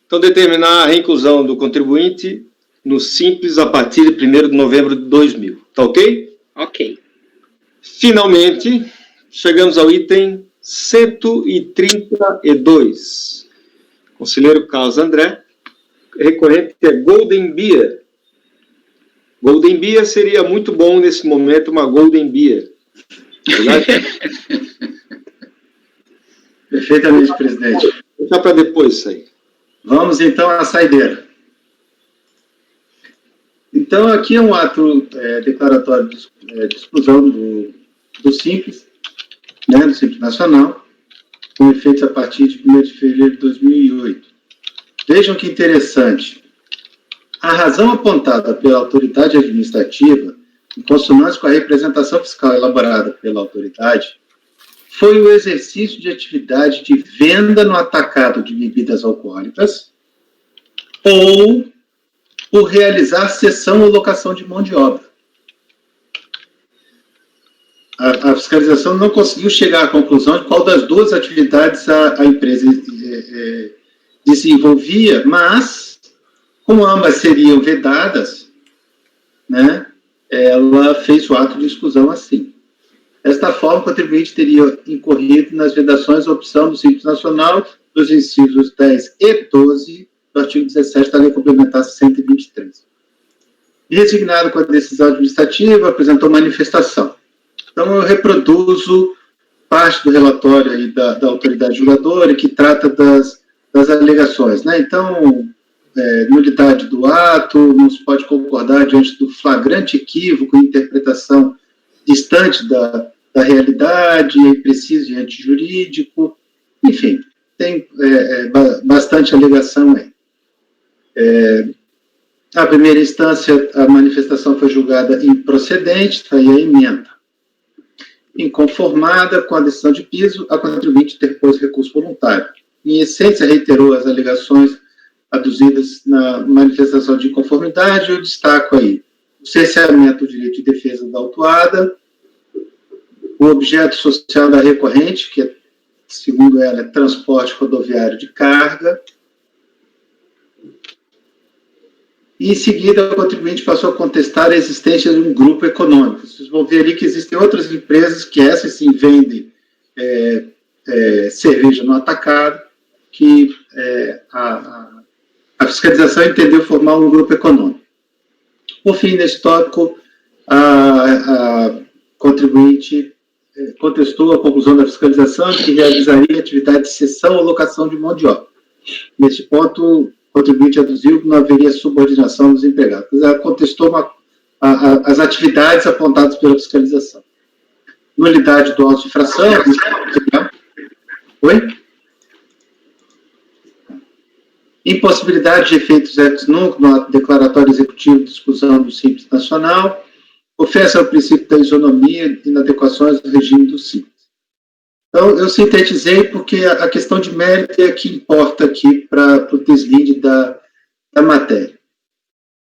Então, determinar a reinclusão do contribuinte no Simples a partir de 1º de novembro de 2000. Tá ok? Ok. Finalmente, chegamos ao item 132. Conselheiro Carlos André, recorrente é Golden Beer. Golden Beer seria muito bom nesse momento, uma Golden Beer. Verdade? Perfeitamente, presidente. Vou deixar para depois isso aí. Vamos, então, à saideira. Então, aqui é um ato declaratório de exclusão do Simples, né, do Simples Nacional, com efeitos a partir de 1º de fevereiro de 2008. Vejam que interessante. A razão apontada pela autoridade administrativa, em consonância com a representação fiscal elaborada pela autoridade, foi o exercício de atividade de venda no atacado de bebidas alcoólicas ou por realizar cessão ou locação de mão de obra. A fiscalização não conseguiu chegar à conclusão de qual das duas atividades a empresa desenvolvia, mas, como ambas seriam vedadas, né, ela fez o ato de exclusão assim. Desta forma, o contribuinte teria incorrido nas vedações opção do Simples Nacional dos incisos 10 e 12 do artigo 17 da Lei Complementar 123. Resignado com a decisão administrativa, apresentou manifestação. Então, eu reproduzo parte do relatório aí da autoridade julgadora, que trata das alegações, né? Então, nulidade do ato, não se pode concordar diante do flagrante equívoco e interpretação distante da realidade, impreciso e antijurídico, enfim, tem bastante alegação aí. Na primeira instância, a manifestação foi julgada improcedente, está aí a emenda. Inconformada com a decisão de piso, a contribuinte interpôs recurso voluntário. Em essência, reiterou as alegações aduzidas na manifestação de inconformidade. Eu destaco aí o cerceamento do direito de defesa da autuada, o objeto social da recorrente, que, segundo ela, é transporte rodoviário de carga. E, em seguida, o contribuinte passou a contestar a existência de um grupo econômico. Vocês vão ver ali que existem outras empresas que essas sim vendem cerveja no atacado, que a fiscalização entendeu formar um grupo econômico. Por fim, nesse tópico, a contribuinte contestou a conclusão da fiscalização de que realizaria atividade de cessão ou locação de mão de obra. Neste ponto, o contribuinte aduziu que não haveria subordinação dos empregados. Ela contestou as atividades apontadas pela fiscalização. nulidade do auto de infração. Oi? Impossibilidade de efeitos ex nunc no ato declaratório executivo de exclusão do Simples Nacional, ofensa ao princípio da isonomia e inadequações do regime do Simples. Então, eu sintetizei porque a questão de mérito é a que importa aqui para o deslinde da matéria.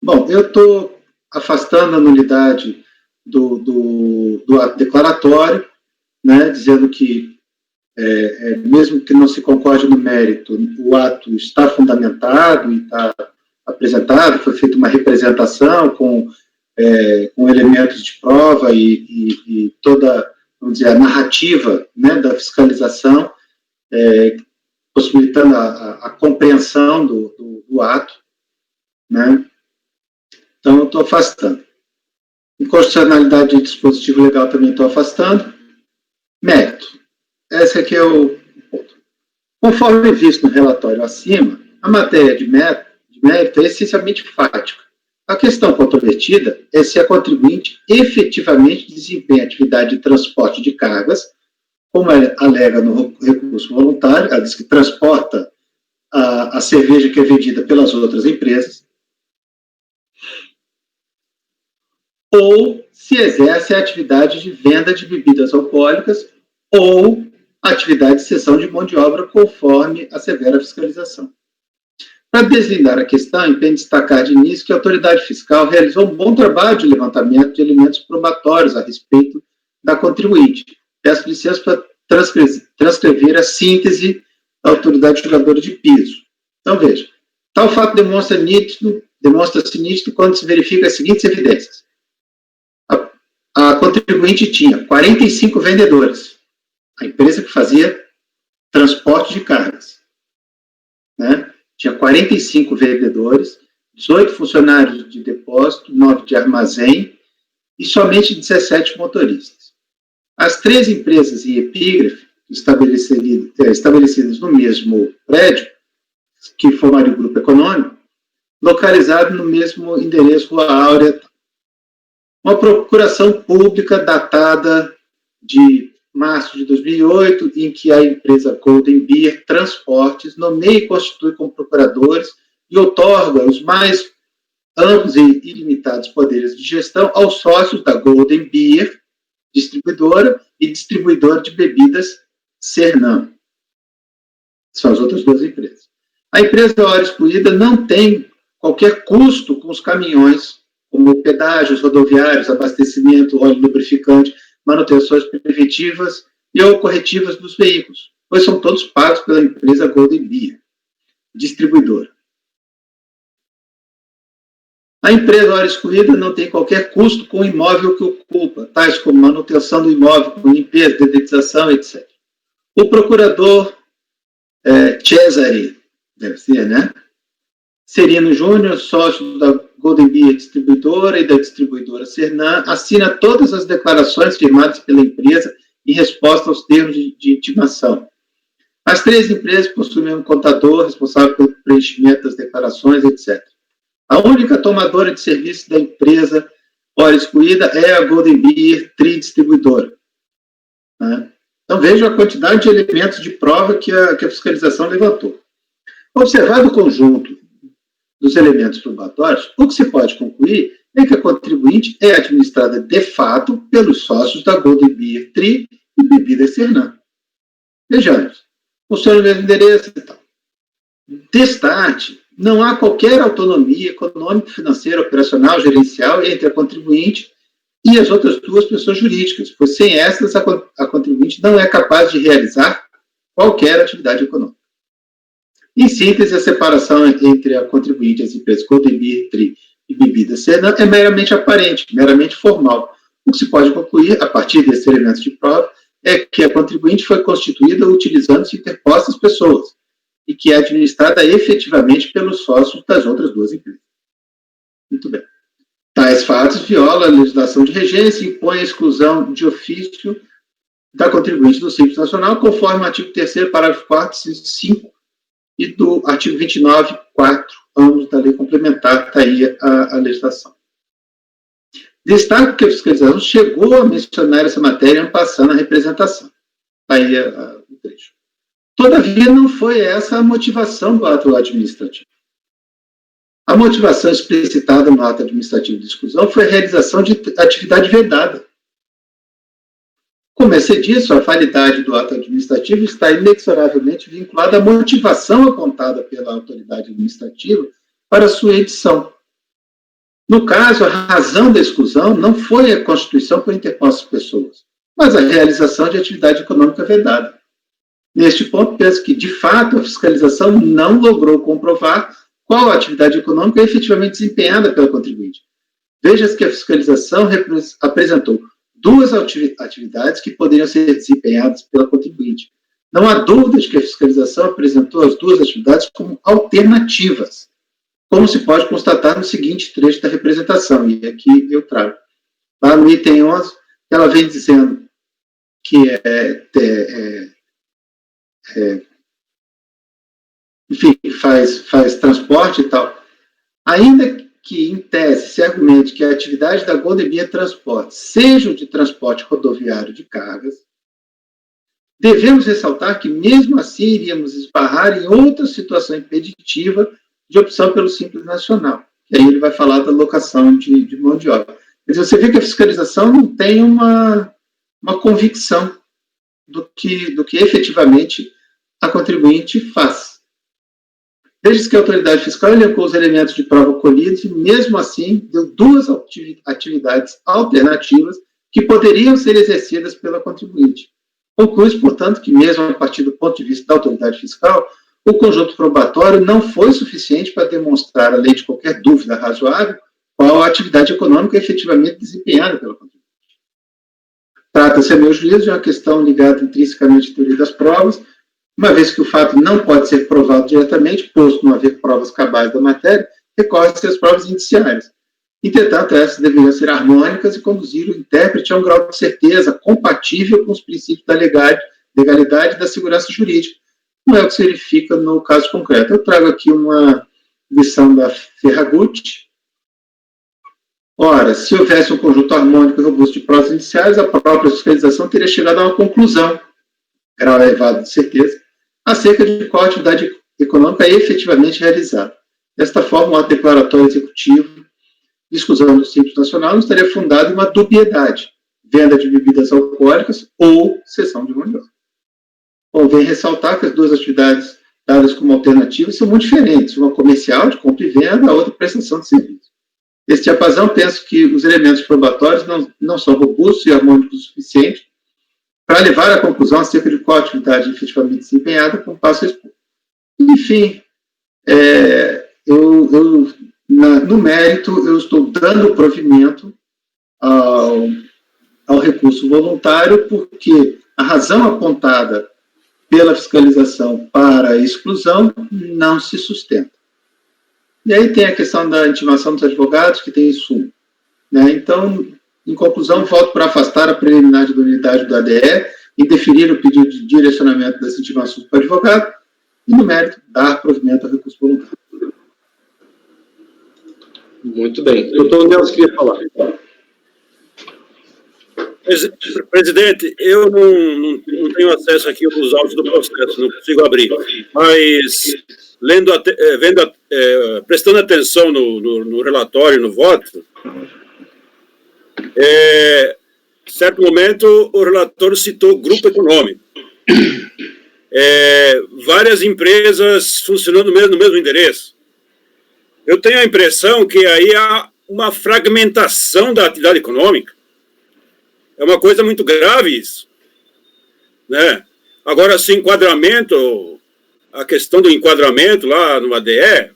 Bom, eu estou afastando a nulidade do ato declaratório, né, dizendo que, mesmo que não se concorde no mérito, o ato está fundamentado e está apresentado, foi feita uma representação com elementos de prova e toda, vamos dizer, a narrativa, né, da fiscalização, possibilitando a compreensão do ato, né? Então, eu estou afastando. Inconstitucionalidade de dispositivo legal também estou afastando. Mérito. Esse aqui é o ponto. Conforme visto no relatório acima, a matéria de mérito é essencialmente fática. A questão controvertida é se a contribuinte efetivamente desempenha atividade de transporte de cargas, como alega no recurso voluntário, ela diz que transporta a cerveja que é vendida pelas outras empresas, ou se exerce a atividade de venda de bebidas alcoólicas ou atividade de cessão de mão de obra conforme a severa fiscalização. Para deslindar a questão, impede destacar de início que a autoridade fiscal realizou um bom trabalho de levantamento de elementos probatórios a respeito da contribuinte. Peço licença para transcrever a síntese da autoridade julgadora de piso. Então, veja, tal fato demonstra-se nítido quando se verifica as seguintes evidências. A contribuinte tinha 45 vendedores, a empresa que fazia transporte de cargas, né? Tinha 45 vendedores, 18 funcionários de depósito, 9 de armazém e somente 17 motoristas. As 3 empresas em epígrafe, estabelecidas no mesmo prédio, que formaram o grupo econômico, localizado no mesmo endereço, Rua Áurea. Uma procuração pública datada de março de 2008, em que a empresa Golden Beer Transportes nomeia e constitui como procuradores e outorga os mais amplos e ilimitados poderes de gestão aos sócios da Golden Beer, distribuidora e distribuidora de bebidas Cernam. São as outras 2 empresas. A empresa da hora excluída não tem qualquer custo com os caminhões, como pedágios rodoviários, abastecimento, óleo lubrificante, manutenções preventivas e ou corretivas dos veículos, pois são todos pagos pela empresa Golden Beer, distribuidora. A empresa hora excluída não tem qualquer custo com o imóvel que ocupa, tais como manutenção do imóvel, com limpeza, dedetização, etc. O procurador Cesare, deve ser, né? Serino Júnior, sócio da Golden Beer Distribuidora e da distribuidora Cernam, assina todas as declarações firmadas pela empresa em resposta aos termos de intimação. As 3 empresas possuem um contador responsável pelo preenchimento das declarações, etc. A única tomadora de serviço da empresa hora excluída é a Golden Beer Distribuidora. Né? Então, vejam a quantidade de elementos de prova que a fiscalização levantou. Observado o conjunto dos elementos probatórios, o que se pode concluir é que a contribuinte é administrada de fato pelos sócios da Golden Beer Tri e Bebidas Cernam. Vejamos, funciona o mesmo endereço e tal. Destarte, não há qualquer autonomia econômica, financeira, operacional, gerencial entre a contribuinte e as outras 2 pessoas jurídicas, pois sem essas a contribuinte não é capaz de realizar qualquer atividade econômica. Em síntese, a separação entre a contribuinte e as empresas Golden Beer, Tri e Bebidas Cernam é meramente aparente, meramente formal. O que se pode concluir, a partir desses elementos de prova, é que a contribuinte foi constituída utilizando-se interpostas pessoas e que é administrada efetivamente pelos sócios das outras 2 empresas. Muito bem. Tais fatos violam a legislação de regência e impõem a exclusão de ofício da contribuinte do Simples Nacional, conforme o artigo 3º, parágrafo 4º, 5 e do artigo 29, 4, ambos da lei complementar, está aí a legislação. Destaco que a fiscalização chegou a mencionar essa matéria passando a representação. Aí o trecho. Todavia, não foi essa a motivação do ato administrativo. A motivação explicitada no ato administrativo de exclusão foi a realização de atividade vedada. Como é disso, a validade do ato administrativo está inexoravelmente vinculada à motivação apontada pela autoridade administrativa para sua edição. No caso, a razão da exclusão não foi a constituição por interpostas pessoas, mas a realização de atividade econômica vedada. Neste ponto, penso que, de fato, a fiscalização não logrou comprovar qual a atividade econômica é efetivamente desempenhada pela contribuinte. Veja-se que a fiscalização apresentou duas atividades que poderiam ser desempenhadas pela contribuinte. Não há dúvida de que a fiscalização apresentou as duas atividades como alternativas, como se pode constatar no seguinte trecho da representação, e aqui eu trago. Lá no item 11, ela vem dizendo que enfim, faz transporte e tal. Ainda que, em tese, se argumente que a atividade da Goldemir Transporte seja de transporte rodoviário de cargas, devemos ressaltar que, mesmo assim, iríamos esbarrar em outra situação impeditiva de opção pelo Simples Nacional. E aí ele vai falar da locação de mão de obra. Quer dizer, você vê que a fiscalização não tem uma convicção do que efetivamente a contribuinte faz. Veja-se que a autoridade fiscal elencou os elementos de prova colhidos e, mesmo assim, deu duas atividades alternativas que poderiam ser exercidas pela contribuinte. Conclui-se, portanto, que, mesmo a partir do ponto de vista da autoridade fiscal, o conjunto probatório não foi suficiente para demonstrar, além de qualquer dúvida razoável, qual a atividade econômica efetivamente desempenhada pela contribuinte. Trata-se, a meu juízo, de uma questão ligada intrinsecamente à teoria das provas, uma vez que o fato não pode ser provado diretamente, posto não haver provas cabais da matéria, recorre-se às provas indiciárias. Entretanto, essas deveriam ser harmônicas e conduzir o intérprete a um grau de certeza compatível com os princípios da legalidade e da segurança jurídica. Não é o que se verifica no caso concreto. Eu trago aqui uma lição da Ferragut. Ora, se houvesse um conjunto harmônico e robusto de provas indiciárias, a própria fiscalização teria chegado a uma conclusão, grau elevado de certeza, acerca de qual atividade econômica é efetivamente realizada. Desta forma, o ato declaratório executivo de exclusão do Simples Nacional não estaria fundado em uma dubiedade, venda de bebidas alcoólicas ou cessão de mão de obra. Convém ressaltar que as duas atividades dadas como alternativas são muito diferentes, uma comercial, de compra e venda, a outra prestação de serviço. Nesse diapasão, penso que os elementos probatórios não são robustos e harmônicos o suficiente para levar à conclusão acerca de qual atividade efetivamente desempenhada, como passo a expor. Enfim, no mérito, eu estou dando provimento ao recurso voluntário, porque a razão apontada pela fiscalização para a exclusão não se sustenta. E aí tem a questão da intimação dos advogados, que tem insumo. Né? Então, em conclusão, voto para afastar a preliminar de unidade do ADE e definir o pedido de direcionamento das intimações para o advogado e, no mérito, dar provimento ao recurso voluntário. Muito bem. Doutor Nelson queria falar. Presidente, eu não tenho acesso aqui aos autos do processo, não consigo abrir, mas prestando atenção no relatório, no voto, certo momento o relator citou grupo econômico, várias empresas funcionando no mesmo endereço. Eu tenho a impressão que aí há uma fragmentação da atividade econômica. É uma coisa muito grave isso, né? Agora, esse enquadramento, a questão do enquadramento lá no ADE,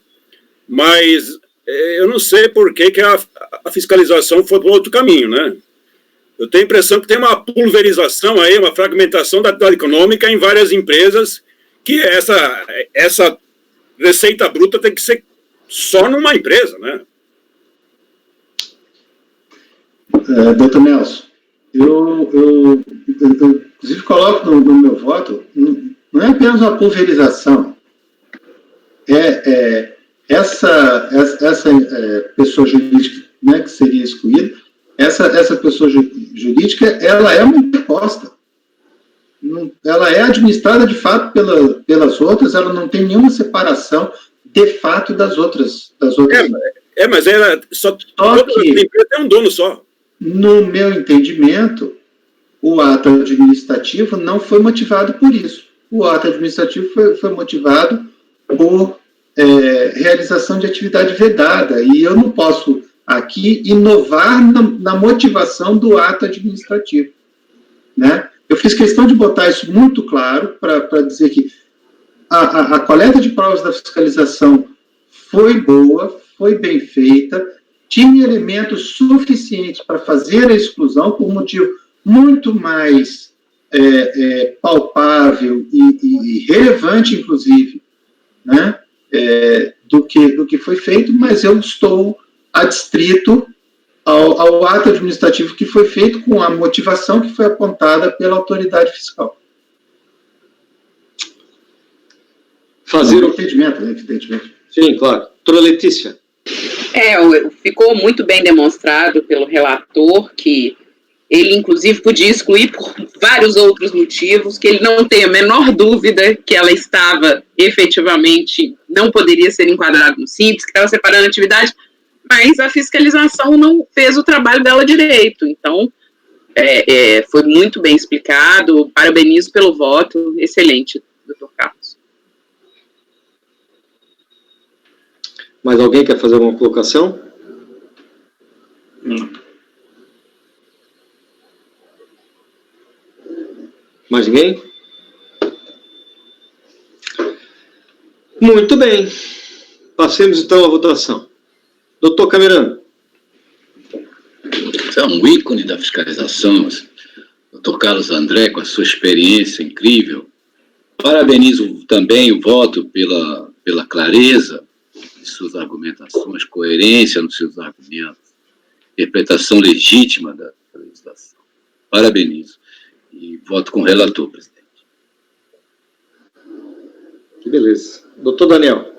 mas eu não sei por que a fiscalização foi para outro caminho, né? Eu tenho a impressão que tem uma pulverização aí, uma fragmentação da atividade econômica em várias empresas, que essa receita bruta tem que ser só numa empresa, né? Doutor Nelson, eu inclusive coloco no meu voto, não é apenas uma pulverização, essa pessoa jurídica, né, que seria excluída, essa pessoa jurídica, ela é uma interposta. Ela é administrada, de fato, pelas outras, ela não tem nenhuma separação, de fato, das outras. Mas ela só que a empresa tem um dono só. No meu entendimento, o ato administrativo não foi motivado por isso. O ato administrativo foi motivado por realização de atividade vedada, e eu não posso aqui inovar na motivação do ato administrativo, né? Eu fiz questão de botar isso muito claro para dizer que a coleta de provas da fiscalização foi boa, foi bem feita, tinha elementos suficientes para fazer a exclusão por motivo muito mais palpável e relevante, inclusive, né, do que foi feito, mas eu estou adstrito ao ato administrativo que foi feito com a motivação que foi apontada pela autoridade fiscal. Fazer o entendimento, né, evidentemente. Sim, claro. Doutora Letícia. Ficou muito bem demonstrado pelo relator que ele, inclusive, podia excluir por vários outros motivos, que ele não tem a menor dúvida que ela estava efetivamente, não poderia ser enquadrada no Simples, que estava separando a atividade, mas a fiscalização não fez o trabalho dela direito. Então, foi muito bem explicado, parabenizo pelo voto, excelente, doutor Carlos. Mais alguém quer fazer alguma colocação? Não. Mais ninguém? Muito bem. Passemos então à votação. Doutor Camerano. Você é um ícone da fiscalização, doutor Carlos André, com a sua experiência incrível. Parabenizo também o voto pela clareza de suas argumentações, coerência nos seus argumentos, interpretação legítima da legislação. Parabenizo. E voto com o relator, presidente. Que beleza. Doutor Daniel.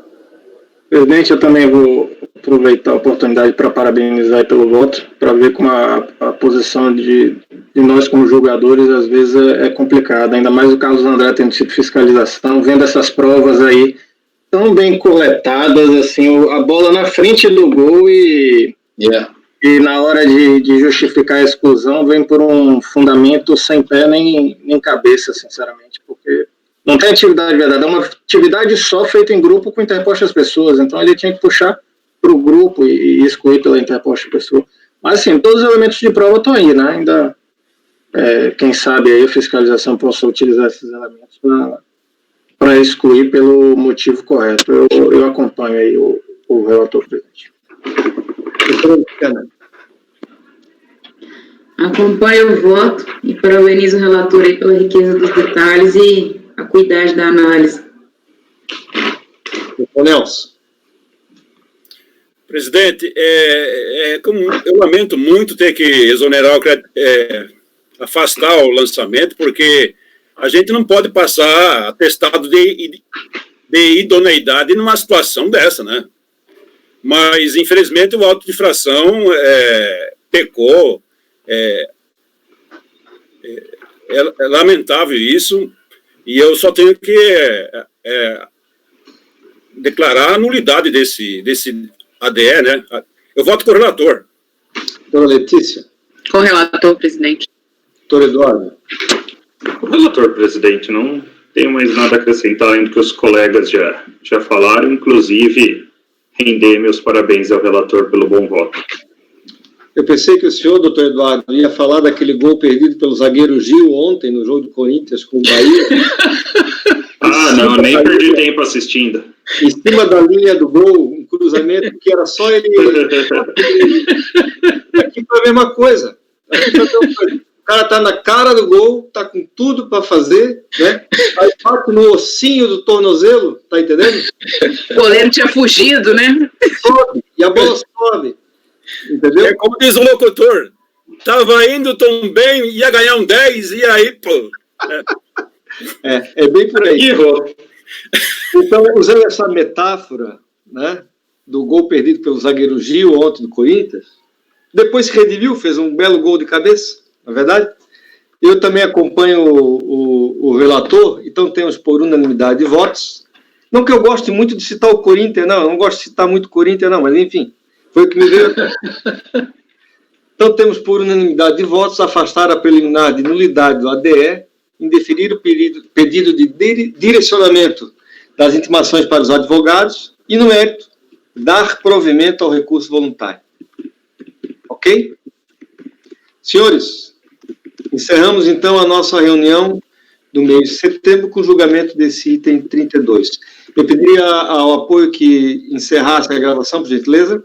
Presidente, eu também vou aproveitar a oportunidade para parabenizar pelo voto, para ver como a posição de nós como julgadores às vezes é complicada, ainda mais o Carlos André tendo sido fiscalização, vendo essas provas aí tão bem coletadas, assim, a bola na frente do gol e na hora de justificar a exclusão vem por um fundamento sem pé nem cabeça, sinceramente, porque não tem atividade verdade, é uma atividade só feita em grupo com interpostas pessoas, então ele tinha que puxar para o grupo e excluir pela interposta pessoa. Mas, assim, todos os elementos de prova estão aí, né? Ainda, quem sabe aí a fiscalização possa utilizar esses elementos para excluir pelo motivo correto. Eu acompanho aí o relator, presidente. Acompanho o voto e parabenizo o relator aí pela riqueza dos detalhes e a cuidade da análise. Nelson. Presidente, como eu lamento muito ter que exonerar, afastar o lançamento, porque a gente não pode passar atestado de idoneidade numa situação dessa, né? Mas, infelizmente, o auto de infração pecou. É lamentável isso, e eu só tenho que declarar a nulidade desse ADE, né? Eu voto com o relator. Doutora Letícia. Com o relator, presidente. Doutor Eduardo. O relator, presidente, não tenho mais nada a acrescentar além do que os colegas já falaram, inclusive render meus parabéns ao relator pelo bom voto. Eu pensei que o senhor, doutor Eduardo, ia falar daquele gol perdido pelo zagueiro Gil ontem no jogo do Corinthians com o Bahia. Não, nem perdi tempo assistindo. Em cima da linha do gol, um cruzamento que era só ele. Aqui foi a mesma coisa. O cara tá na cara do gol, tá com tudo para fazer, né? Aí bate no ossinho do tornozelo, tá entendendo? O goleiro tinha fugido, né? Sobe, e a bola sobe. Entendeu? É como diz o locutor, tava indo tão bem, ia ganhar um 10, e aí, pô. É bem por aí. Então, usando essa metáfora, né, do gol perdido pelo zagueiro Gil ontem do Corinthians, depois se redimiu, fez um belo gol de cabeça, na verdade. Eu também acompanho o relator, então temos por unanimidade de votos. Não que eu goste muito de citar o Corinthians, não, eu não gosto de citar muito o Corinthians, não, mas enfim, foi o que me veio. Então temos por unanimidade de votos afastar a preliminar de nulidade do ADE, indeferir o pedido de direcionamento das intimações para os advogados e, no mérito, dar provimento ao recurso voluntário. Ok? Senhores, encerramos então a nossa reunião do mês de setembro com o julgamento desse item 32. Eu pediria ao apoio que encerrasse a gravação, por gentileza.